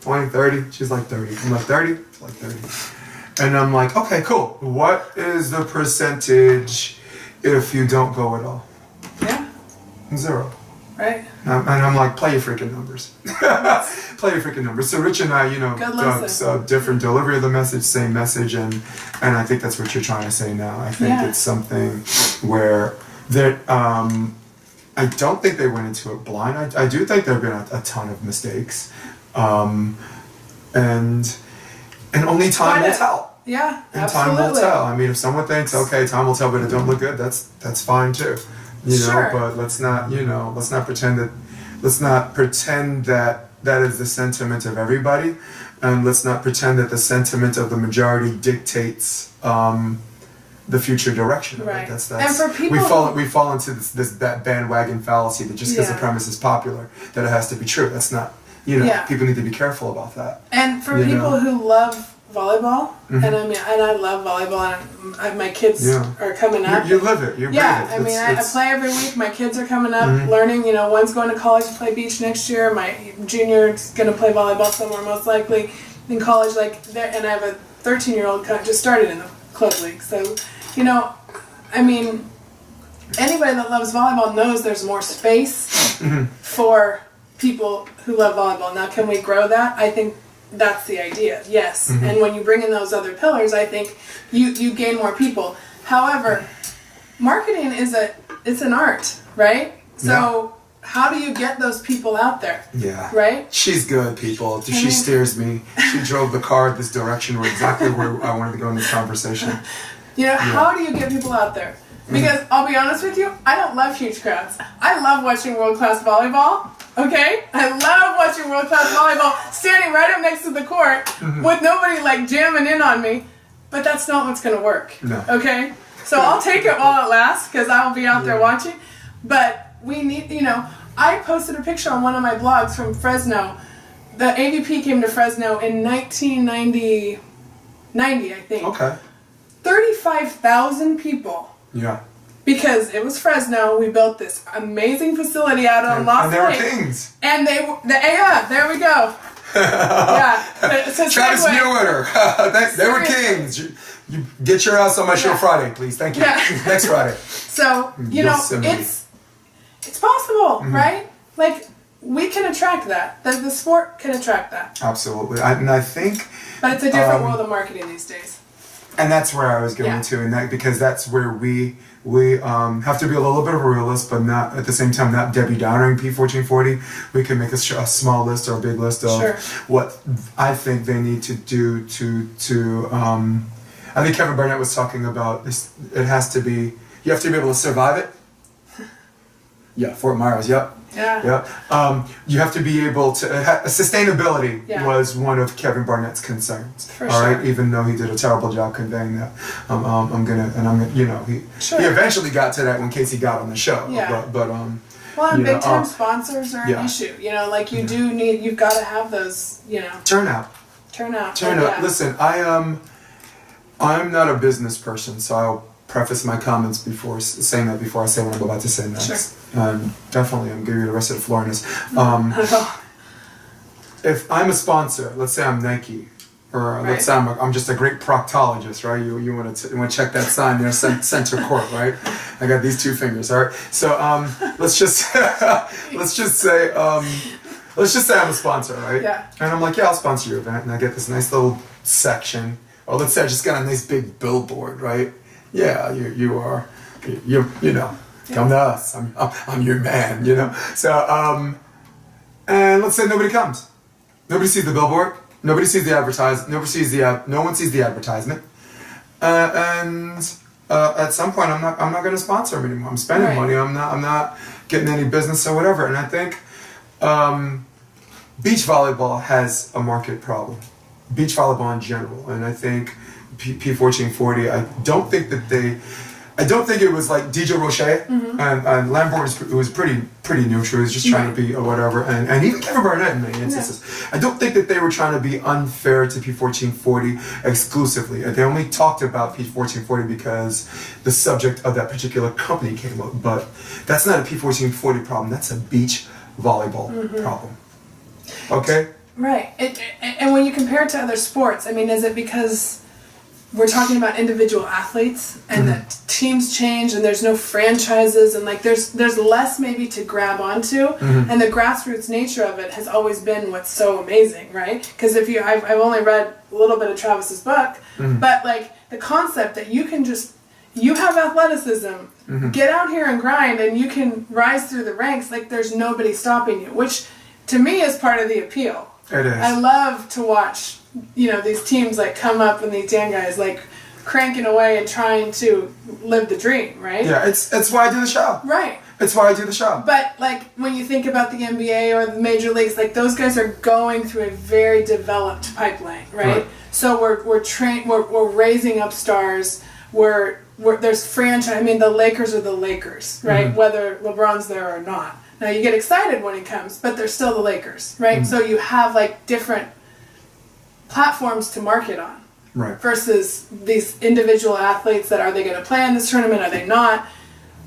20, 30. She's like 30. I'm like, 30? She's like 30. And I'm like, okay, cool. What is the percentage if you don't go at all? Yeah. 0. Right. And I'm like, play your freaking numbers. Play your freaking numbers. So Rich and I, different delivery of the message, same message, and I think that's what you're trying to say now. I think it's something where that I don't think they went into it blind. I do think there have been a ton of mistakes, and only time will tell. Yeah, and absolutely. Time will tell. I mean, if someone thinks, okay, time will tell, but it don't look good, that's fine too. But let's not pretend that that is the sentiment of everybody, and let's not pretend that the sentiment of the majority dictates the future direction of it. That's and for people we fall into this bandwagon fallacy that just because the premise is popular that it has to be true. That's not. People need to be careful about that. And for people who love volleyball, and I love volleyball, and my kids are coming up. You live it. You breathe it. I play every week. My kids are coming up, learning. One's going to college to play beach next year. My junior's going to play volleyball somewhere, most likely in college. And I have a 13-year-old just started in the club league. So, anybody that loves volleyball knows there's more space for people who love volleyball. Now, can we grow that? I think that's the idea, yes. And when you bring in those other pillars, I think you gain more people. However, marketing it's an art, right? So how do you get those people out there? Yeah. Right? She's good, people. She steers me. She drove the car this direction exactly where I wanted to go in this conversation. How do you get people out there? Because I'll be honest with you, I don't love huge crowds. I love watching world-class volleyball. Okay? I love watching world-class volleyball standing right up next to the court with nobody jamming in on me. But that's not what's going to work. No. Okay? So I'll take it while it lasts because I'll be out there watching. But we need, I posted a picture on one of my blogs from Fresno. The AVP came to Fresno in 1990, I think. Okay. 35,000 people. Yeah. Because it was Fresno, we built this amazing facility out on Lost Lake. And they were kings. And there we go. Travis Mueller. They were kings. You get your ass on my show Friday, please. Thank you. Next Friday. So, it's possible, right? We can attract that. The sport can attract that. Absolutely. I think... But it's a different world of marketing these days. And that's where I was going to, and because that's where we have to be a little bit of a realist, but not at the same time not Debbie Downering P1440. We can make a small list or a big list of what I think they need to do to. I think Kevin Barnett was talking about this. It has to be. You have to be able to survive it. Yeah, Fort Myers. Yep. Yeah. You have to be able to sustainability was one of Kevin Barnett's concerns. For all right, even though he did a terrible job conveying that. He eventually got to that when Casey got on the show. Yeah. But and big time sponsors are an issue. You've got to have those. Turnout. Listen, I'm not a business person, so I'll preface my comments before saying that before I say what I'm about to say next. Sure. Definitely, I'm giving you the rest of the floor on this. If I'm a sponsor, let's say I'm Nike, or let's say I'm just a great proctologist, right? You want to check that sign there, center court, right? I got these two fingers, all right. So let's just say I'm a sponsor, right? Yeah. And I'm like, yeah, I'll sponsor your event, and I get this nice little section. Or let's say I just got a nice big billboard, right? Yeah, you know, come to us. I'm your man, you know. So and let's say nobody comes. Nobody sees the billboard. Nobody sees the no one sees the advertisement. And at some point, I'm not going to sponsor them anymore. I'm spending money. I'm not getting any business or whatever. And I think beach volleyball has a market problem. Beach volleyball in general, and I think P1440. I don't think it was like DJ Roche and Lambert who was pretty neutral. He was just trying to be or whatever, and even Kevin Barnett in many instances. I don't think that they were trying to be unfair to P1440 exclusively. They only talked about P1440 because the subject of that particular company came up. But that's not a P1440 problem. That's a beach volleyball problem. Okay. Right. And when you compare it to other sports, I mean, is it because we're talking about individual athletes and that teams change and there's no franchises and like there's less maybe to grab onto and the grassroots nature of it has always been what's so amazing, right? Because I've only read a little bit of Travis's book, but like the concept that you have athleticism, get out here and grind and you can rise through the ranks like there's nobody stopping you, which to me is part of the appeal. It is. I love to watch, these teams like come up and these young guys like cranking away and trying to live the dream, right? Yeah, it's why I do the show. Right. It's why I do the show. But like when you think about the NBA or the major leagues, like those guys are going through a very developed pipeline, right? So we're raising up stars. There's franchise. I mean, the Lakers are the Lakers, right? Whether LeBron's there or not. Now you get excited when he comes, but they're still the Lakers, right? So you have like different platforms to market on, right? Versus these individual athletes that are they going to play in this tournament? Are they not?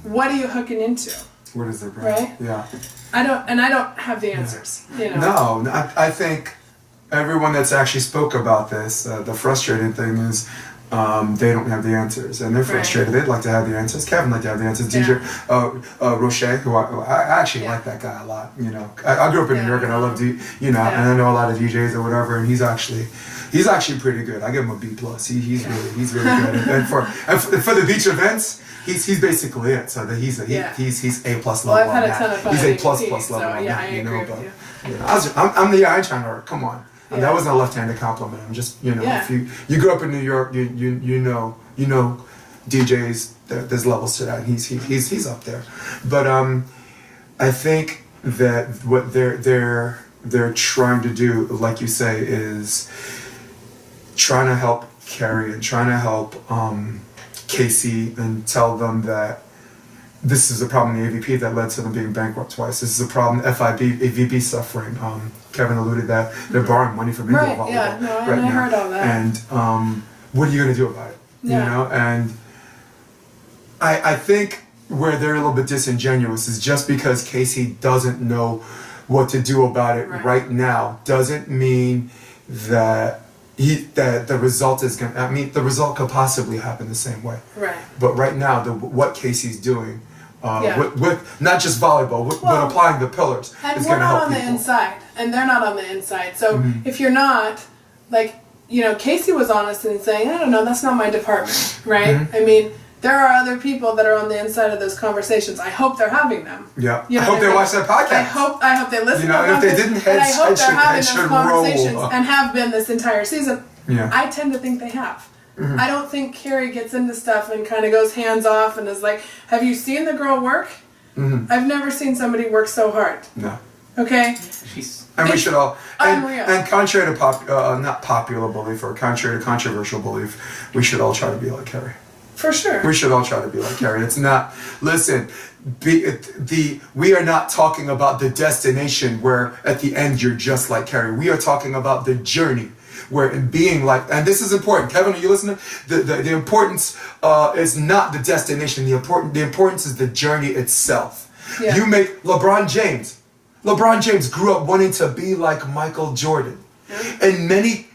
What are you hooking into? What is their brand? Right? Yeah. I don't have the answers. No, I think everyone that's actually spoke about this, the frustrating thing is. They don't have the answers, and they're frustrated. They'd like to have the answers. Kevin liked to have the answers. DJ Roche, who I actually like that guy a lot. I grew up in New York, and I love and I know a lot of DJs or whatever. And he's actually pretty good. I give him a B+. He's really good. And for the beach events, he's basically it. So that he's A+ level. Well, I've had a ton of fun. He's A++ level. So yeah, I agree with you. I'm the guy trying to come on. And that wasn't a left-handed compliment. I'm just, if you grew up in New York, you know DJs. There's levels to that. And he's up there. But I think that what they're trying to do, like you say, is trying to help Carrie and trying to help Casey and tell them that this is a problem in the AVP that led to them being bankrupt twice. This is a problem AVP suffering. Kevin alluded that they're borrowing money from India volleyball I heard all that. And what are you going to do about it? And I think where they're a little bit disingenuous is just because Casey doesn't know what to do about it right now doesn't mean that the result is going to. I mean, the result could possibly happen the same way. Right. But right now, what Casey's doing. With not just volleyball, but applying the pillars. And we're not on the inside, and they're not on the inside. So if you're not, Casey was honest in saying, I don't know, that's not my department, right? I mean, there are other people that are on the inside of those conversations. I hope they're having them. Yeah. I hope they watch that podcast. I hope they listen to them. If they didn't, I hope they're having those conversations and have been this entire season. Yeah. I tend to think they have. I don't think Carrie gets into stuff and kind of goes hands off and is like, have you seen the girl work? I've never seen somebody work so hard. No. Okay? And we should all, and contrary to not popular belief or contrary to controversial belief, we should all try to be like Carrie. For sure. We should all try to be like Carrie. It's not, listen, we are not talking about the destination where at the end you're just like Carrie. We are talking about the journey. where in being like, and this is important. Kevin, are you listening? The importance is not the destination. The importance is the journey itself. Yeah. You make LeBron James. LeBron James grew up wanting to be like Michael Jordan. In many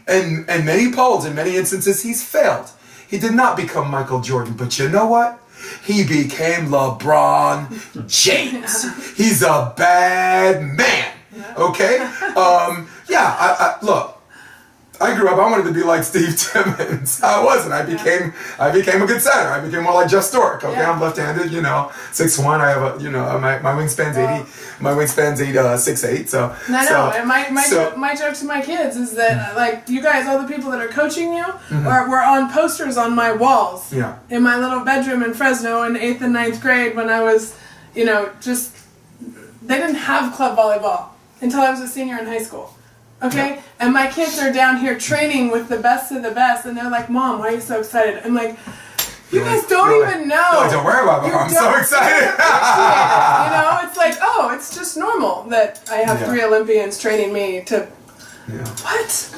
polls, in many instances, he's failed. He did not become Michael Jordan, but you know what? He became LeBron James. He's a bad man. Okay? Look, I grew up, I wanted to be like Steve Timmons. I wasn't. I became a good center. I became more like Jeff Stork. Okay, I'm left-handed, 6'1". I have my wingspan's 80. My wingspan's 6'8". So and my joke to my kids is that like you guys, all the people that are coaching you, were on posters on my walls. Yeah. In my little bedroom in Fresno in 8th and 9th grade when I was, they didn't have club volleyball until I was a senior in high school. Okay? Yep. And my kids are down here training with the best of the best, and they're like, Mom, why are you so excited? I'm like, you guys don't even know. Don't worry about it. I'm so excited. It's like, it's just normal that I have 3 Olympians training me to... Yeah. What?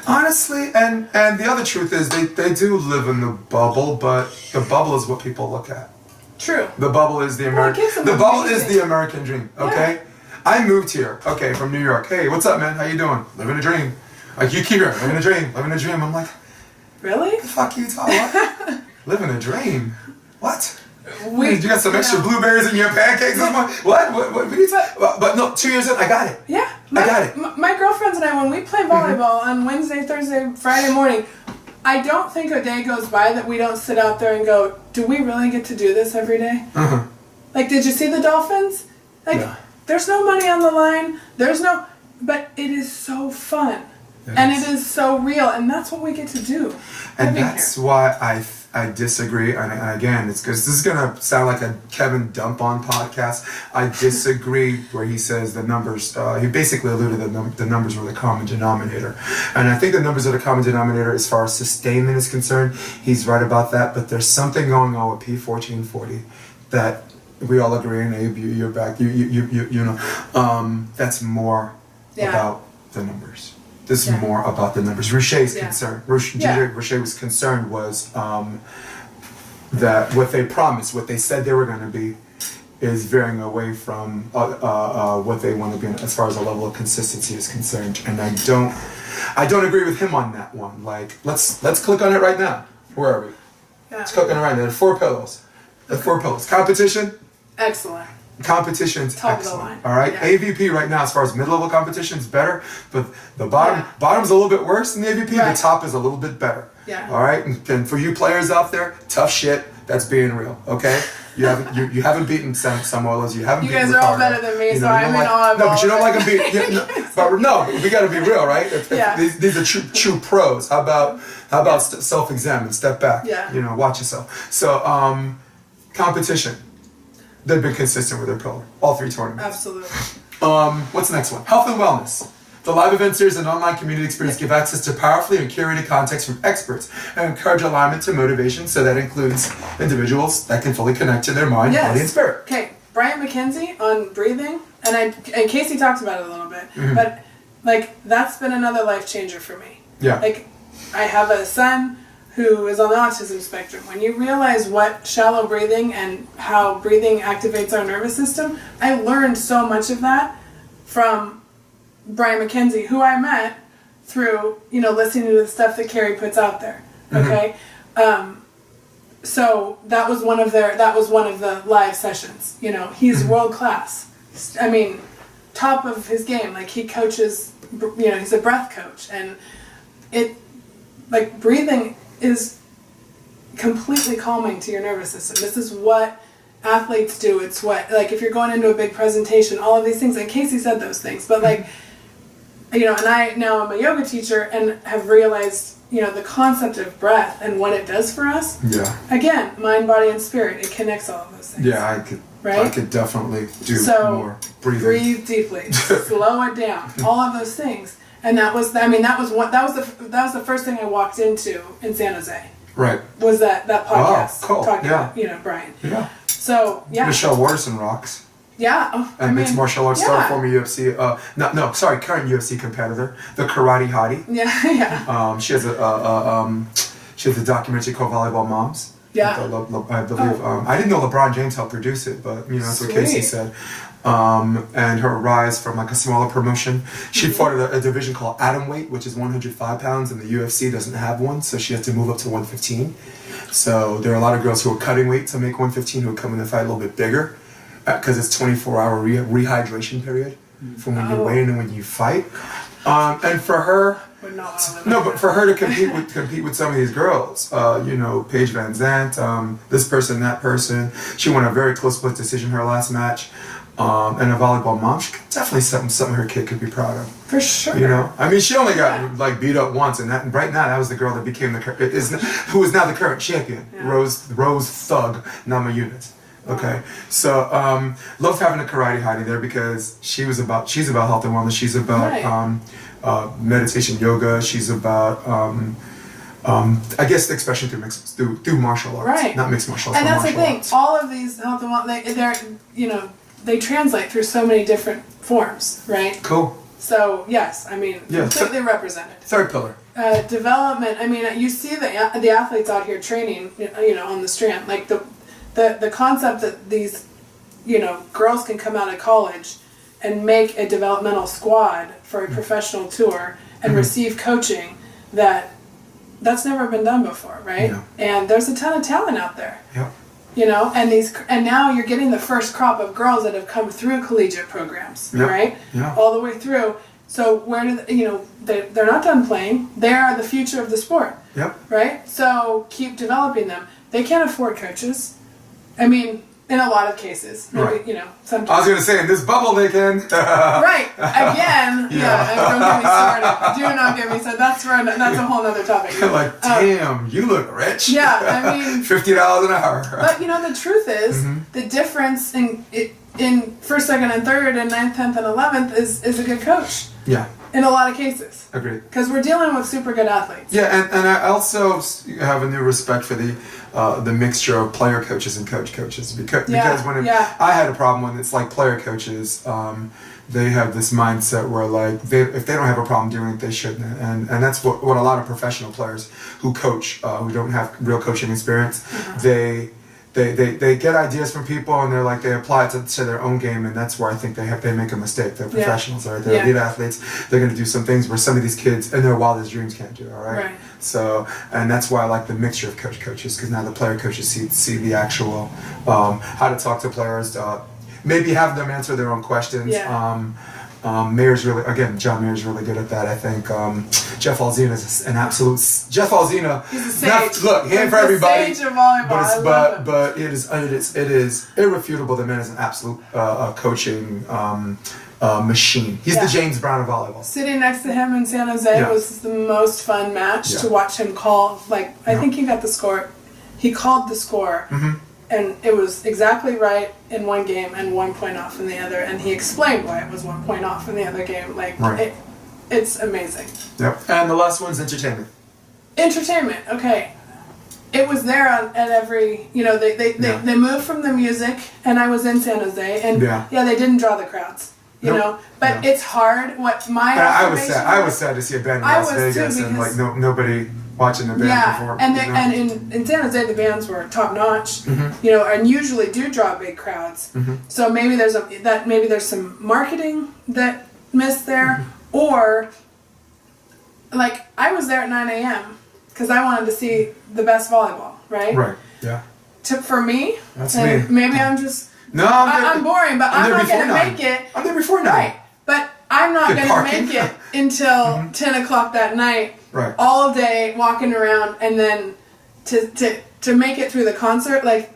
Honestly, and the other truth is they do live in the bubble, but the bubble is what people look at. True. The bubble is the American dream, okay? Yeah. I moved here, from New York. Hey, what's up, man? How you doing? Living a dream. Like, you keep hearing, living a dream. I'm like, really? What the fuck are you talking about? Living a dream? What? You got some extra blueberries in your pancakes this morning? What are you talking about? But no, 2 years in, I got it. Yeah. I got it. My girlfriends and I, when we play volleyball on Wednesday, Thursday, Friday morning, I don't think a day goes by that we don't sit out there and go, do we really get to do this every day? Uh-huh. Like, did you see the Dolphins? There's no money on the line. But it is so fun. It is so real, and that's what we get to do. And that's why I disagree. And again, it's because this is gonna sound like a Kevin dump on podcast. I disagree where he says the numbers. He basically alluded that the numbers were the common denominator, and I think the numbers are the common denominator as far as sustainment is concerned. He's right about that. But there's something going on with P1440 that we all agree. And Abe, you're back. That's more about the numbers. This is more about the numbers. Roche's concern. Roche was concerned was that what they promised, what they said they were going to be, is veering away from what they want to be as far as the level of consistency is concerned. And I don't agree with him on that one. Like, let's click on it right now. Where are we? Yeah. Let's click on it right now. There are 4 pillars. Competition. Excellent. Competition's top excellent. Of the line. All right, AVP right now, as far as mid-level competition, is better, but the bottom's a little bit worse than the AVP. Right. The top is a little bit better. Yeah. All right, and for you players out there, tough shit. That's being real. Okay. You haven't beaten some Oilers. You haven't. You beaten guys are all Ricardo. better than me, so I'm in awe of No, all but you don't of like them beating. We got to be real, right? These are true pros. How about self-examine, step back. Yeah. Watch yourself. So competition. They've been consistent with their pillar. All 3 tournaments. Absolutely. What's the next one? Health and wellness. The live event series and online community experience give access to powerfully and curated context from experts and encourage alignment to motivation, so that includes individuals that can fully connect to their mind, body, and spirit. Okay, Brian McKenzie on breathing, and Casey talks about it a little bit, but that's been another life changer for me. Yeah. I have a son who is on the autism spectrum. When you realize what shallow breathing and how breathing activates our nervous system, I learned so much of that from Brian McKenzie, who I met through, listening to the stuff that Carrie puts out there. Okay? So that was one of the live sessions. He's world class. I mean, top of his game. He coaches, he's a breath coach, and breathing is completely calming to your nervous system. This is what athletes do. It's what, if you're going into a big presentation, all of these things, and Casey said those things, but and I now am a yoga teacher and have realized, the concept of breath and what it does for us. Yeah. Again, mind, body, and spirit, it connects all of those things. Yeah, I could definitely do more breathing. Breathe deeply, slow it down, all of those things. And that was the first thing I walked into in San Jose. Right. Was that podcast? Oh, cool. Talking about, Brian. Yeah. So, yeah. Michelle Waterson rocks. Yeah. Oh, and mixed martial arts star, former UFC, current UFC competitor, the Karate Hottie. Yeah, yeah. She has a documentary called Volleyball Moms. Yeah. I believe. I didn't know LeBron James helped produce it, but that's what Casey said. And her rise from like a smaller promotion. She fought at a division called Atomweight, which is 105 pounds, and the UFC doesn't have one, so she has to move up to 115. So there are a lot of girls who are cutting weight to make 115 who are coming to fight a little bit bigger, because it's 24-hour rehydration period from when you weigh in and when you fight. And for her, but for her to compete with some of these girls, Paige Van Zandt, this person, that person, she won a very close split decision her last match. And a volleyball mom, she definitely something her kid could be proud of. For sure. I mean, she only got like beat up once, and right now that was the girl that became who is now the current champion, Rose Thug Namajunas. Okay, so loved having a Karate Hottie there because she's about health and wellness. She's about meditation, yoga. She's about I guess the expression through martial arts, not mixed martial arts. And that's the thing. Arts. All of these health and wellness, they translate through so many different forms, right? Cool. So yes, I mean, completely represented. Third pillar. Development. I mean, you see the athletes out here training, on the strand, like the concept that these, girls can come out of college and make a developmental squad for a professional tour and receive coaching that's never been done before, right? Yeah. And there's a ton of talent out there. Yeah. And now you're getting the first crop of girls that have come through collegiate programs, right? Yeah. All the way through. So where do they're not done playing. They are the future of the sport. Yep. Right? So keep developing them. They can't afford coaches. I mean, in a lot of cases, maybe, sometimes. I was going to say, in this bubble they can. Right. Again, don't get me started. Do not get me started. That's a whole other topic. Like, damn, you look rich. Yeah, I mean. $50 an hour. But, the truth is, the difference in first, second, and third, and 9th, 10th, and 11th is a good coach. Yeah. In a lot of cases. Agreed. Because we're dealing with super good athletes. Yeah, and I also have a new respect for the mixture of player coaches and coaches because when I had a problem when it's like player coaches, they have this mindset where like if they don't have a problem doing it, they shouldn't, and that's what a lot of professional players who coach who don't have real coaching experience, they get ideas from people and they're like they apply it to their own game, and that's where I think they make a mistake. They're professionals, right? They're elite athletes. They're going to do some things where some of these kids in their wildest dreams can't do. All right. Right. So, and that's why I like the mixture of coaches because now the player coaches see the actual how to talk to players, maybe have them answer their own questions. Yeah. John Mayer's really good at that. I think Jeff Alzina is an absolute. Jeff Alzina, he's a sage. Look, he ain't for everybody. Sage of volleyball. But it is irrefutable. The man is an absolute coaching machine. He's the James Brown of volleyball. Sitting next to him in San Jose was the most fun match to watch him call. Like I think he got the score. He called the score. Mm-hmm. And it was exactly right in one game and 1 point off in the other. And he explained why it was 1 point off in the other game. Like, it's amazing. Yep. And the last one's entertainment. Entertainment, okay. It was there at every, they moved from the music, and I was in San Jose, and they didn't draw the crowds. But it's hard. What my I was sad to see a band in Las Vegas and like nobody watching the band perform. And in San Jose the bands were top notch, and usually do draw big crowds. Mm-hmm. So maybe there's some marketing that missed there, or like I was there at 9 a.m. because I wanted to see the best volleyball, right? Right. Yeah. For me, that's me. Maybe I'm just. No, I'm boring, but I'm not going to make it. I'm there before 9. Right. But I'm not going to make it until 10 o'clock that night. Right. All day walking around, and then to make it through the concert, like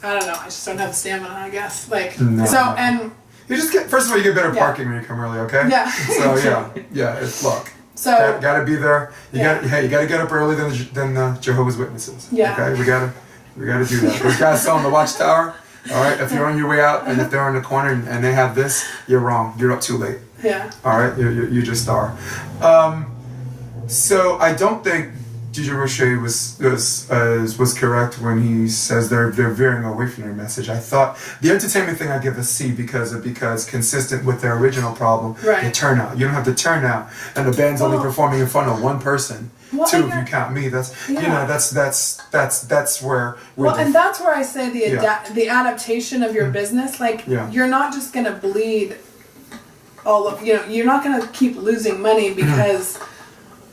I don't know, I just don't have the stamina, I guess. Like and you just get first of all you get better parking when you come early, okay? Yeah. So it's luck. So gotta be there. You gotta get up early than the Jehovah's Witnesses. Yeah. Okay, we gotta do that. Those guys selling the Watchtower. All right, if you're on your way out and if they're in the corner and they have this, you're wrong. You're up too late. Yeah. All right, you just are. So I don't think DJ Roche was correct when he says they're veering away from their message. I thought the entertainment thing I give a C because consistent with their original problem, right. the turnout. You don't have the turnout, and the band's only performing in front of one person. Two, if you count me. That's that's where. And that's where I say the adaptation of your business. Like you're not just gonna bleed all of you're not gonna keep losing money because.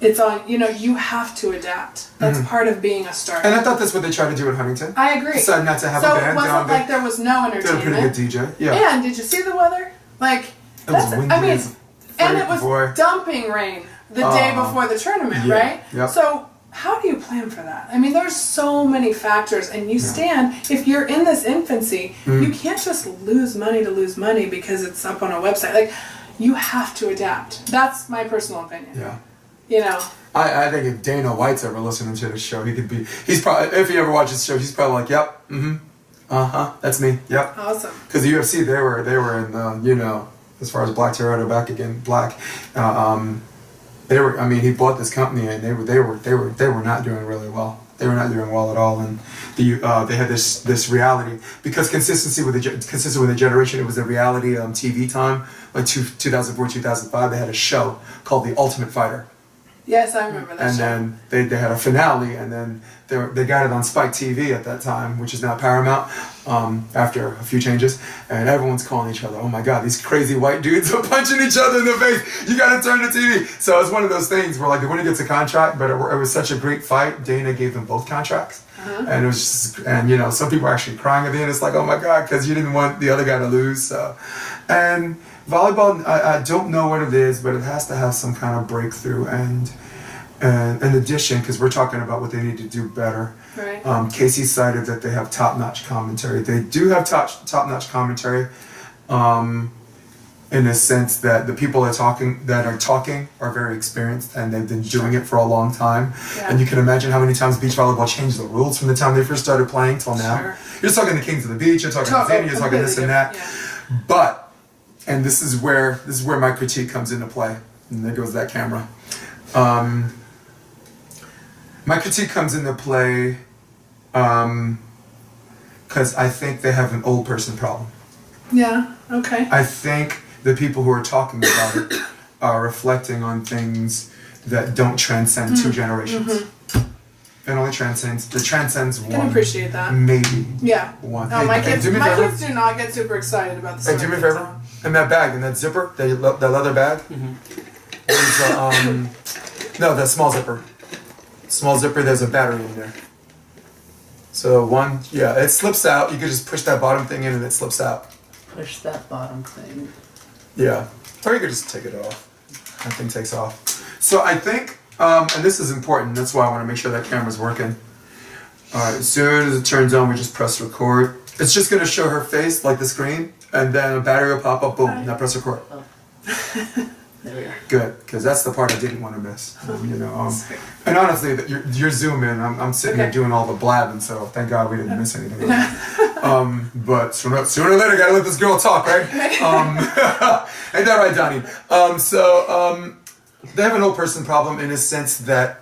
It's on, you have to adapt. That's part of being a star. And I thought that's what they tried to do at Huntington. I agree. Decided not to have a band. So it wasn't like there was no entertainment. They're a pretty good DJ. Yeah. And did you see the weather? Like, it was windy. And it was dumping rain the day before the tournament, right? Yep. So how do you plan for that? I mean, there's so many factors, and you stand, if you're in this infancy, you can't just lose money because it's up on a website. Like, you have to adapt. That's my personal opinion. Yeah. I think if Dana White's ever listening to this show, he's probably, if he ever watches the show, he's probably like, yep, that's me, yep. Awesome. Because the UFC, they were in the, as far as Black Terror back again, Black, they were, he bought this company and they were not doing really well. They were not doing well at all, and they had this reality because consistent with the generation. It was a reality TV time, like 2004, 2005. They had a show called The Ultimate Fighter. Yes, I remember that. And show. then they had a finale, and then they got it on Spike TV at that time, which is now Paramount. After a few changes, and everyone's calling each other, oh my God, these crazy white dudes are punching each other in the face. You gotta turn the TV. So it's one of those things where like the winner gets a contract, but it was such a great fight. Dana gave them both contracts, and it was just, and some people are actually crying at the end. It's like, oh my God, because you didn't want the other guy to lose. So, and volleyball, I don't know what it is, but it has to have some kind of breakthrough and in addition, because we're talking about what they need to do better. Right. Casey cited that they have top-notch commentary. They do have top-notch commentary, in the sense that the people that are talking are very experienced and they've been doing it for a long time. Yeah. And you can imagine how many times beach volleyball changed the rules from the time they first started playing till now. Sure. You're talking the Kings of the Beach. You're talking Zany. You're talking this and that. Yeah. But, and this is where my critique comes into play. And there goes that camera. My critique comes into play because I think they have an old person problem. Yeah, okay. I think the people who are talking about it are reflecting on things that don't transcend two generations. It only transcends one. I can appreciate that. Maybe. Yeah. One. No, my kids do not get super excited about the Hey, do me a favor. In that bag, in that zipper, that leather bag, there's no, that small zipper. Small zipper, there's a battery in there. So it slips out. You could just push that bottom thing in and it slips out. Push that bottom thing. Yeah. Or you could just take it off. That thing takes off. So I think, and this is important, that's why I want to make sure that camera's working. Alright, as soon as it turns on, we just press record. It's just going to show her face, like the screen, and then a battery will pop up, boom, now press record. Oh. There we are. Good, because that's the part I didn't want to miss. And honestly, you're zooming. I'm sitting there doing all the blabbing, so thank God we didn't miss anything. But sooner or later, gotta let this girl talk, right? Ain't that right, Donnie? They have an old person problem in a sense that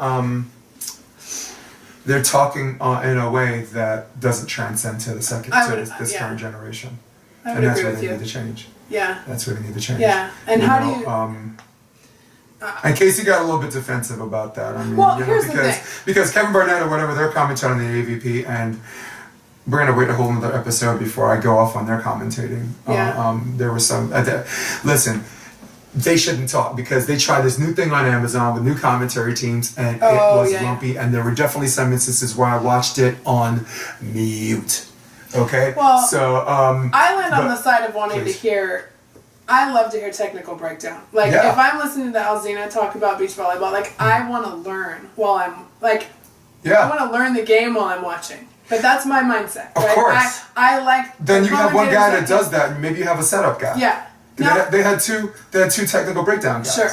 they're talking in a way that doesn't transcend to this current generation, and that's where they need to change. Yeah. That's where they need to change. Yeah. And how do you... and Casey got a little bit defensive about that. Here's the thing. Because Kevin Barnett or whatever, they're commenting on the AVP, and we're going to wait a whole other episode before I go off on their commentating. Yeah. There was some... listen, they shouldn't talk because they tried this new thing on Amazon with new commentary teams, and it was lumpy, and there were definitely some instances where I watched it on mute. Okay. Well, so I land on the side of wanting to hear. I love to hear technical breakdown. Like if I'm listening to Alzina talk about beach volleyball, like I want to learn while I'm like. I want to learn the game while I'm watching. But that's my mindset. Right? Of course. I like. Then you have one guy that does that, and maybe you have a setup guy. Yeah. They had two technical breakdown guys. Sure.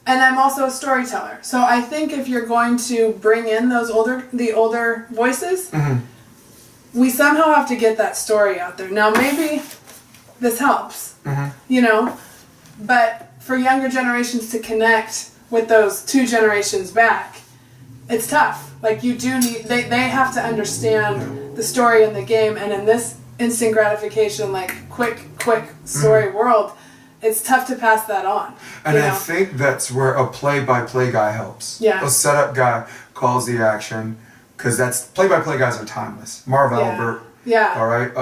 And I'm also a storyteller. So I think if you're going to bring in the older voices. We somehow have to get that story out there. Now, maybe this helps, but for younger generations to connect with those two generations back, it's tough. Like you do need, they have to understand the story in the game, and in this instant gratification, like quick story world, it's tough to pass that on. And I think that's where a play-by-play guy helps. Yeah. A setup guy calls the action, because that's play-by-play guys are timeless. Marv Albert. Yeah. All right.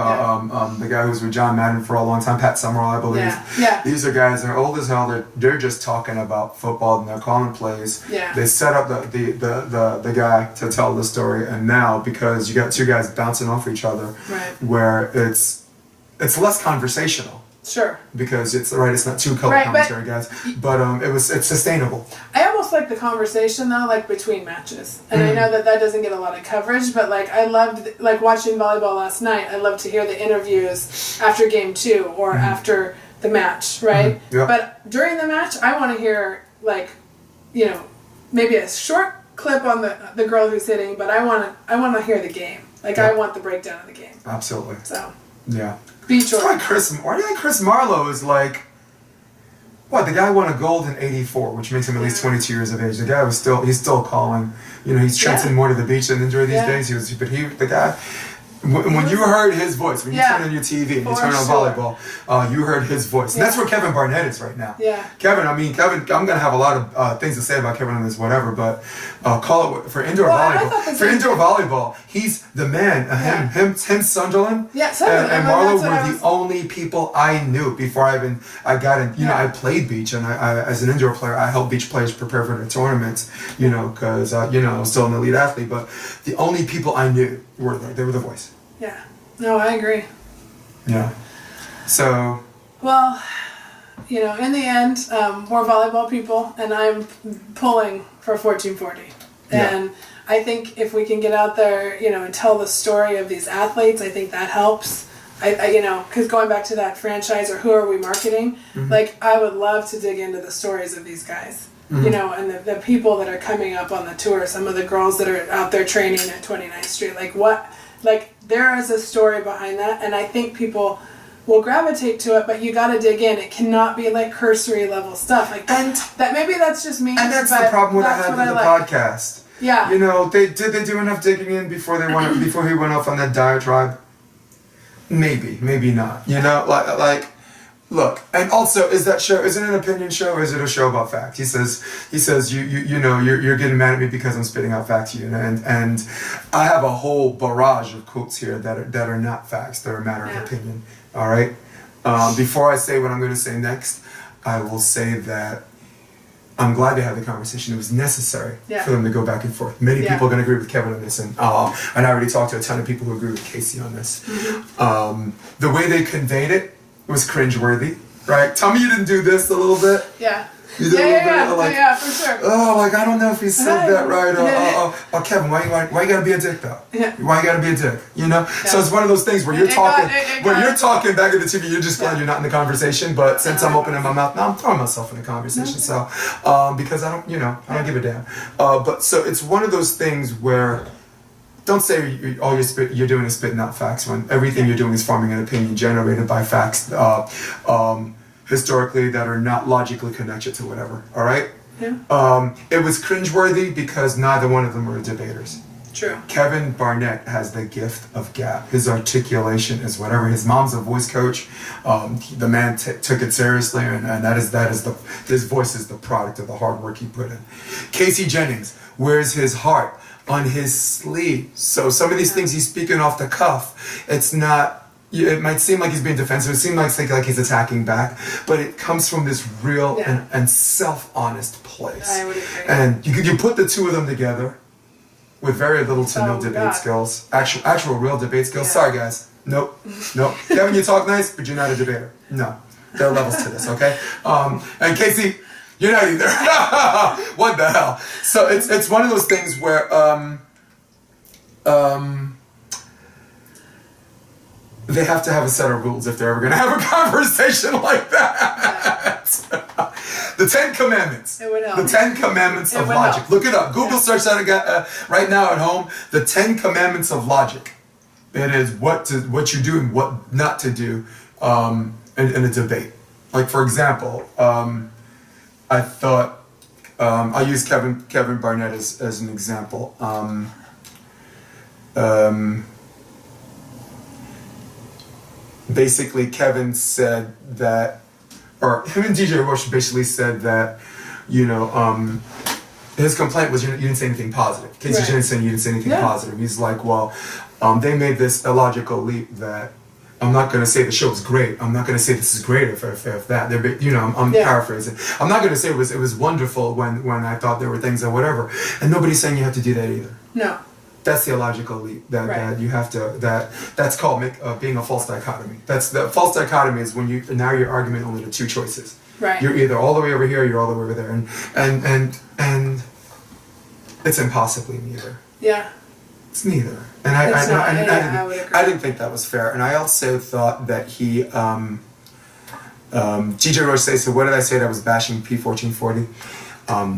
The guy who was with John Madden for a long time, Pat Summerall, I believe. Yeah. These are guys that are old as hell. They're just talking about football and they're calling plays. Yeah. They set up the guy to tell the story, and now because you got two guys bouncing off each other, Right. where it's less conversational. Sure. Because it's not two color commentary guys, but it's sustainable. I almost like the conversation though, like between matches, and I know that doesn't get a lot of coverage, but like I loved like watching volleyball last night. I loved to hear the interviews after game 2 or after the match, right? Yep. But during the match, I want to hear like, maybe a short clip on the girl who's hitting, but I want to hear the game. Like I want the breakdown of the game. Absolutely. So. Yeah. Beach Why do you think Chris Marlowe is like, what, the guy won a gold in '84, which makes him at least 22 years of age. The guy he's still calling. He's trenching more to the beach than enjoy these days. The guy, when you heard his voice, when you turn on your TV and you turn on volleyball, you heard his voice. And that's where Kevin Barnett is right now. Yeah. Kevin, I'm going to have a lot of things to say about Kevin on this, whatever, but call it for indoor volleyball. For indoor volleyball, he's the man. Him, Sunderland, Sunderland, and Marlowe were the only people I knew before I got in. I played beach, and I as an indoor player, I helped beach players prepare for their tournaments, because, I was still an elite athlete, but the only people I knew were there. They were the voice. Yeah. No, I agree. Yeah. So. Well, in the end, we're volleyball people, and I'm pulling for 1440. And I think if we can get out there, and tell the story of these athletes, I think that helps. Because going back to that franchise or who are we marketing, like I would love to dig into the stories of these guys. And the people that are coming up on the tour, some of the girls that are out there training at 29th Street, there is a story behind that, and I think people will gravitate to it, but you got to dig in. It cannot be like cursory level stuff. Maybe that's just me. And that's the problem I had with the podcast. Yeah. Did they do enough digging in before he went off on that diatribe? Maybe not. Look, and also, is it an opinion show or is it a show about facts? He says you're getting mad at me because I'm spitting out facts to you, and I have a whole barrage of quotes here that are not facts, that are a matter of opinion. All right. Before I say what I'm going to say next, I will say that I'm glad to have the conversation. It was necessary for them to go back and forth. Many people are going to agree with Kevin on this, and I already talked to a ton of people who agree with Casey on this. The way they conveyed it was cringeworthy, right? Tell me you didn't do this a little bit. Yeah. You did a little bit, yeah, for sure. I don't know if he said that right. Kevin, why you gotta be a dick though? Yeah. Why you gotta be a dick? So it's one of those things where you're talking back at the TV, you're just glad you're not in the conversation. But since I'm opening my mouth now, I'm throwing myself in the conversation. So, because I don't give a damn. But so it's one of those things where. Don't say all you're doing is spitting out facts when everything you're doing is forming an opinion generated by facts historically that are not logically connected to whatever. All right? Yeah. It was cringeworthy because neither one of them were debaters. True. Kevin Barnett has the gift of gab. His articulation is whatever. His mom's a voice coach. The man took it seriously, and his voice is the product of the hard work he put in. Casey Jennings wears his heart on his sleeve. So some of these things he's speaking off the cuff. It's not. It might seem like he's being defensive. It seems like he's attacking back, but it comes from this real and self-honest place. I would agree. And you put the two of them together with very little to no debate skills, actual real debate skills. Sorry guys, nope. Kevin, you talk nice, but you're not a debater. No, there are levels to this, okay? And Casey, you're not either. What the hell? So it's one of those things where they have to have a set of rules if they're ever going to have a conversation like that. The 10 Commandments. It would help. The 10 Commandments of logic. Help. Look it up. Google search that right now at home. The 10 Commandments of logic. It is what you do and what not to do in a debate. Like, for example, I thought I'll use Kevin Barnett as an example. Basically, Kevin said that, or him and DJ Rush basically said that, his complaint was you didn't say anything positive. Casey Jensen, you didn't say anything positive. He's like, well, they made this illogical leap that I'm not going to say the show was great. I'm not going to say this is great if that. I'm paraphrasing. I'm not going to say it was wonderful when I thought there were things and whatever. And nobody's saying you have to do that either. No. That's the illogical leap that you have to. That's called being a false dichotomy. The false dichotomy is when you narrow your argument only to two choices. Right. You're either all the way over here, or you're all the way over there, and it's impossibly neither. Yeah. It's neither. And I didn't think that was fair. And I also thought that he, TJ Roche says, so what did I say that was bashing P1440?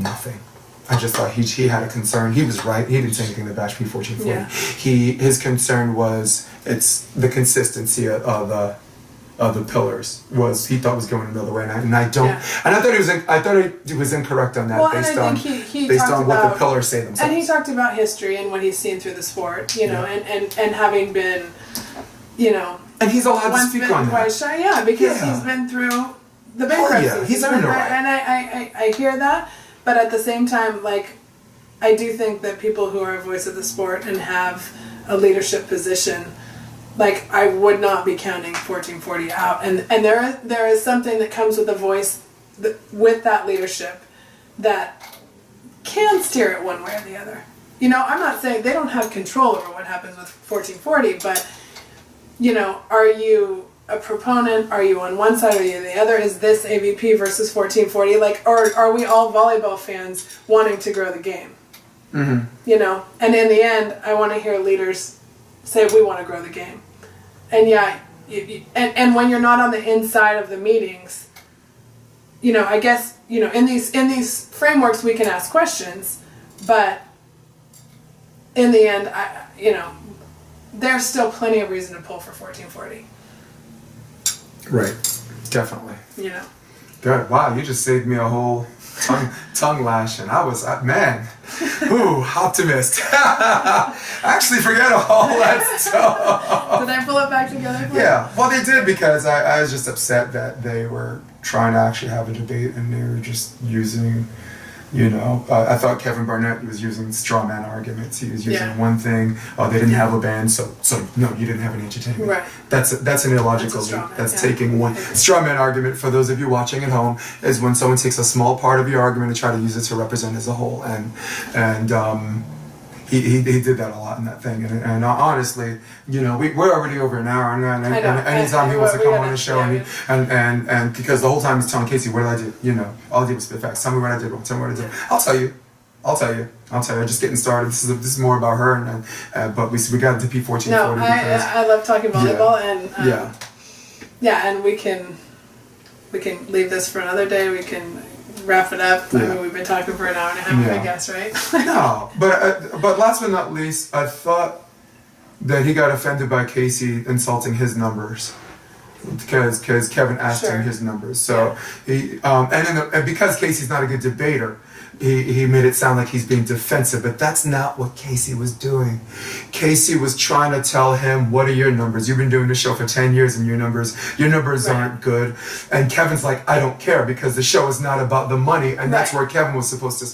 Nothing. I just thought he had a concern. He was right. He didn't say anything to bash P1440. Yeah. His concern was it's the consistency of the pillars he thought was going another way, and I thought he was incorrect on that based on what the pillars say themselves. And he talked about history and what he's seen through the sport, and having been, and he's allowed to speak on that. Because he's been through the bankruptcy. Yeah, he's earned it right. And I hear that, but at the same time, I do think that people who are a voice of the sport and have a leadership position, I would not be counting 1440 out. And there is something that comes with the voice, with that leadership, that can steer it one way or the other. I'm not saying they don't have control over what happens with 1440, but, are you a proponent? Are you on one side or are you the other? Is this AVP versus 1440? Or are we all volleyball fans wanting to grow the game? Mm-hmm. And in the end, I want to hear leaders say we want to grow the game. And and when you're not on the inside of the meetings, I guess, in these frameworks we can ask questions, but in the end, there's still plenty of reason to pull for 1440. Right, definitely. Good. Wow, you just saved me a whole tongue lash, and I was optimist. Actually, forget all that stuff. Did I pull it back together? Yeah, well, they did, because I was just upset that they were trying to actually have a debate and they were just using, I thought Kevin Barnett was using straw man arguments. He was using one thing. Oh, they didn't have a band, so no, you didn't have any entertainment. Right. That's an illogical leap. That's taking one straw man argument. For those of you watching at home, is when someone takes a small part of your argument and try to use it to represent as a whole. And he did that a lot in that thing. And honestly, we're already over an hour, and anytime he wants to come on the show, and because the whole time he's telling Casey, what did I do? All I did was spit facts. Tell me what I did wrong. Tell me what I did. I'll tell you. Just getting started. This is more about her, but we got into P1440. No, I love talking volleyball, and and we can leave this for another day. We can wrap it up. I mean, we've been talking for an hour and a half, I guess, right? No, but last but not least, I thought that he got offended by Casey insulting his numbers, because Kevin asked him his numbers. So he and because Casey's not a good debater, he made it sound like he's being defensive, but that's not what Casey was doing. Casey was trying to tell him, what are your numbers? You've been doing the show for 10 years and your numbers aren't good. And Kevin's like, I don't care, because the show is not about the money. And that's where Kevin was supposed to,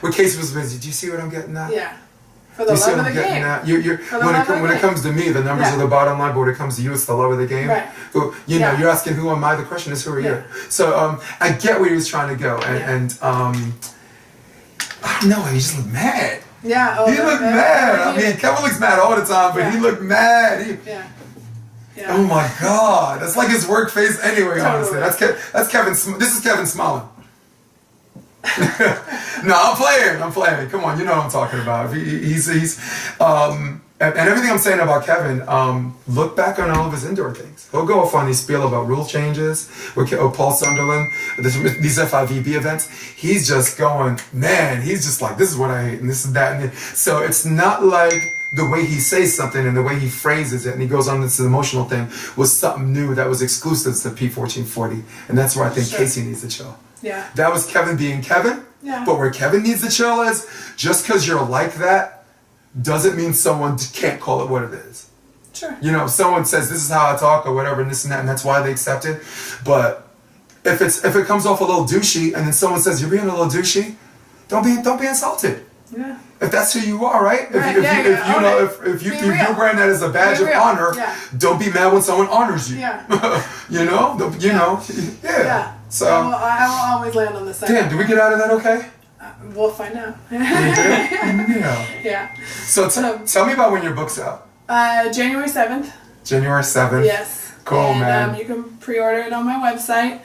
where Casey was busy. Do you see what I'm getting at? Yeah. For the love of the game. When it comes to me, the numbers are the bottom line, but when it comes to you, it's the love of the game. Right. You're asking who am I? The question is, who are you? So I get where he was trying to go, and I don't know, he just looked mad. Yeah. He looked mad. I mean, Kevin looks mad all the time, but he looked mad. Oh my God, that's like his work face anyway. Honestly, that's Kevin. This is Kevin smiling. No, I'm playing. Come on, you know what I'm talking about. He's and everything I'm saying about Kevin, look back on all of his indoor things. He'll go off on these spiel about rule changes with Paul Sunderland, these FIVB events. He's just going, man, he's just like, this is what I hate, and this is that. And so it's not like the way he says something and the way he phrases it, and he goes on this emotional thing, was something new that was exclusive to P1440. And that's where I think Casey needs to chill. Yeah. That was Kevin being Kevin. Yeah. But where Kevin needs to chill is, just because you're like that, doesn't mean someone can't call it what it is. Sure. You know, if someone says this is how I talk or whatever, and this and that, and that's why they accept it. But if it comes off a little douchey, and then someone says you're being a little douchey, don't be insulted. Yeah. If that's who you are, right? Right, If you brand that as a badge of honor, don't be mad when someone honors you. Yeah. You know, Yeah. So I will always land on the side. Damn, did we get out of that okay? We'll find out. Yeah. Yeah. So tell me about when your book's out. January 7th. January 7th. Yes. Cool, and, man. You can pre-order it on my website.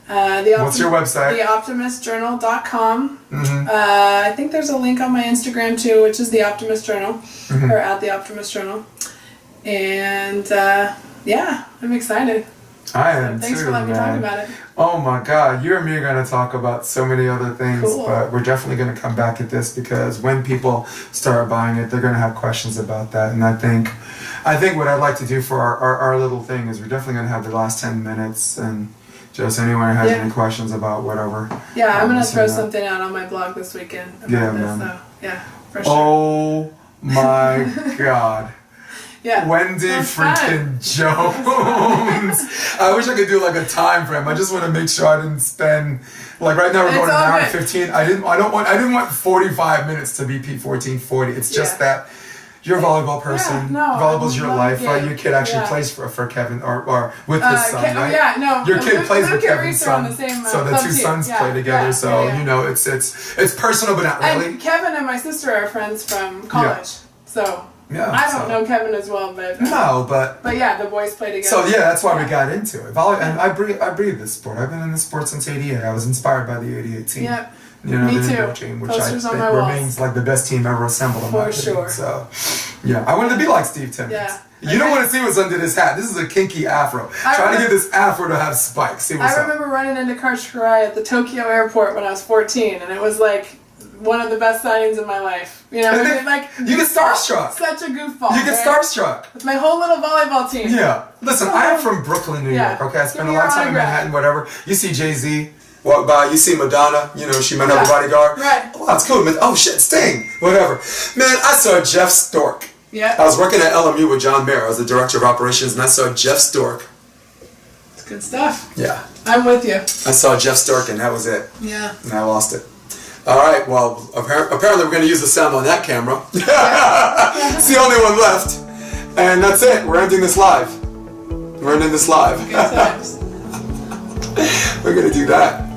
What's your website? theoptimistjournal.com. Mm-hmm. I think there's a link on my Instagram too, which is The Optimist Journal, or at The Optimist Journal. And yeah, I'm excited. I am Thanks too, for letting me talk man. about it. Oh my God, you and me are going to talk about so many other things, Cool. but we're definitely going to come back at this because when people start buying it, they're going to have questions about that. And I think what I'd like to do for our little thing is we're definitely going to have the last 10 minutes and just anyone who has any questions about whatever. Yeah, I'm going to throw something out on my blog this weekend about this. Man. So, yeah, for sure. Oh my God. Yeah. Wendy freaking Jones. I wish I could do like a time frame. I just want to make sure I didn't spend like right now we're going an hour and 15. I didn't want 45 minutes to be P1440. It's just that you're a volleyball person. Volleyball's your life, right? Your kid actually plays for Kevin or with his son, right? Your kid plays with Kevin's son. So the two sons play together. So you know it's personal but not really. And Kevin and my sister are friends from college. So I don't know Kevin as well, but yeah, the boys play together. So that's why we got into it. And I breathe this sport. I've been in this sport since '88. I was inspired by the '88 team. Yep. You know, Me the too. indoor team, which Posters I on think my walls. remains like the best team ever assembled. For sure. So, I wanted to be like Steve Timmons. Yeah. You don't want to see what's under this hat. This is a kinky afro. Trying to get this afro to have spikes. See what's I remember running into Karshkarai at the Tokyo airport when I was 14, and it was like one of the best signings of my life. You know, you get starstruck. Such a goofball. You get starstruck. With my whole little volleyball team. Yeah. Listen, I am from Brooklyn, New York. Okay, I spent a lot of time in Manhattan, whatever. You see Jay-Z walk by, you see Madonna, you know, she might have a bodyguard. Right. Oh, that's cool. Oh, shit, Sting. Whatever. Man, I saw Jeff Stork. Yeah. I was working at LMU with John Mayer. I was the director of operations, and I saw Jeff Stork. It's good stuff. Yeah. I'm with you. I saw Jeff Stork, and that was it. Yeah. And I lost it. All right, well, apparently we're going to use the sound on that camera. It's the only one left. And that's it. We're ending this live. We're ending this live. Good times. We're going to do that.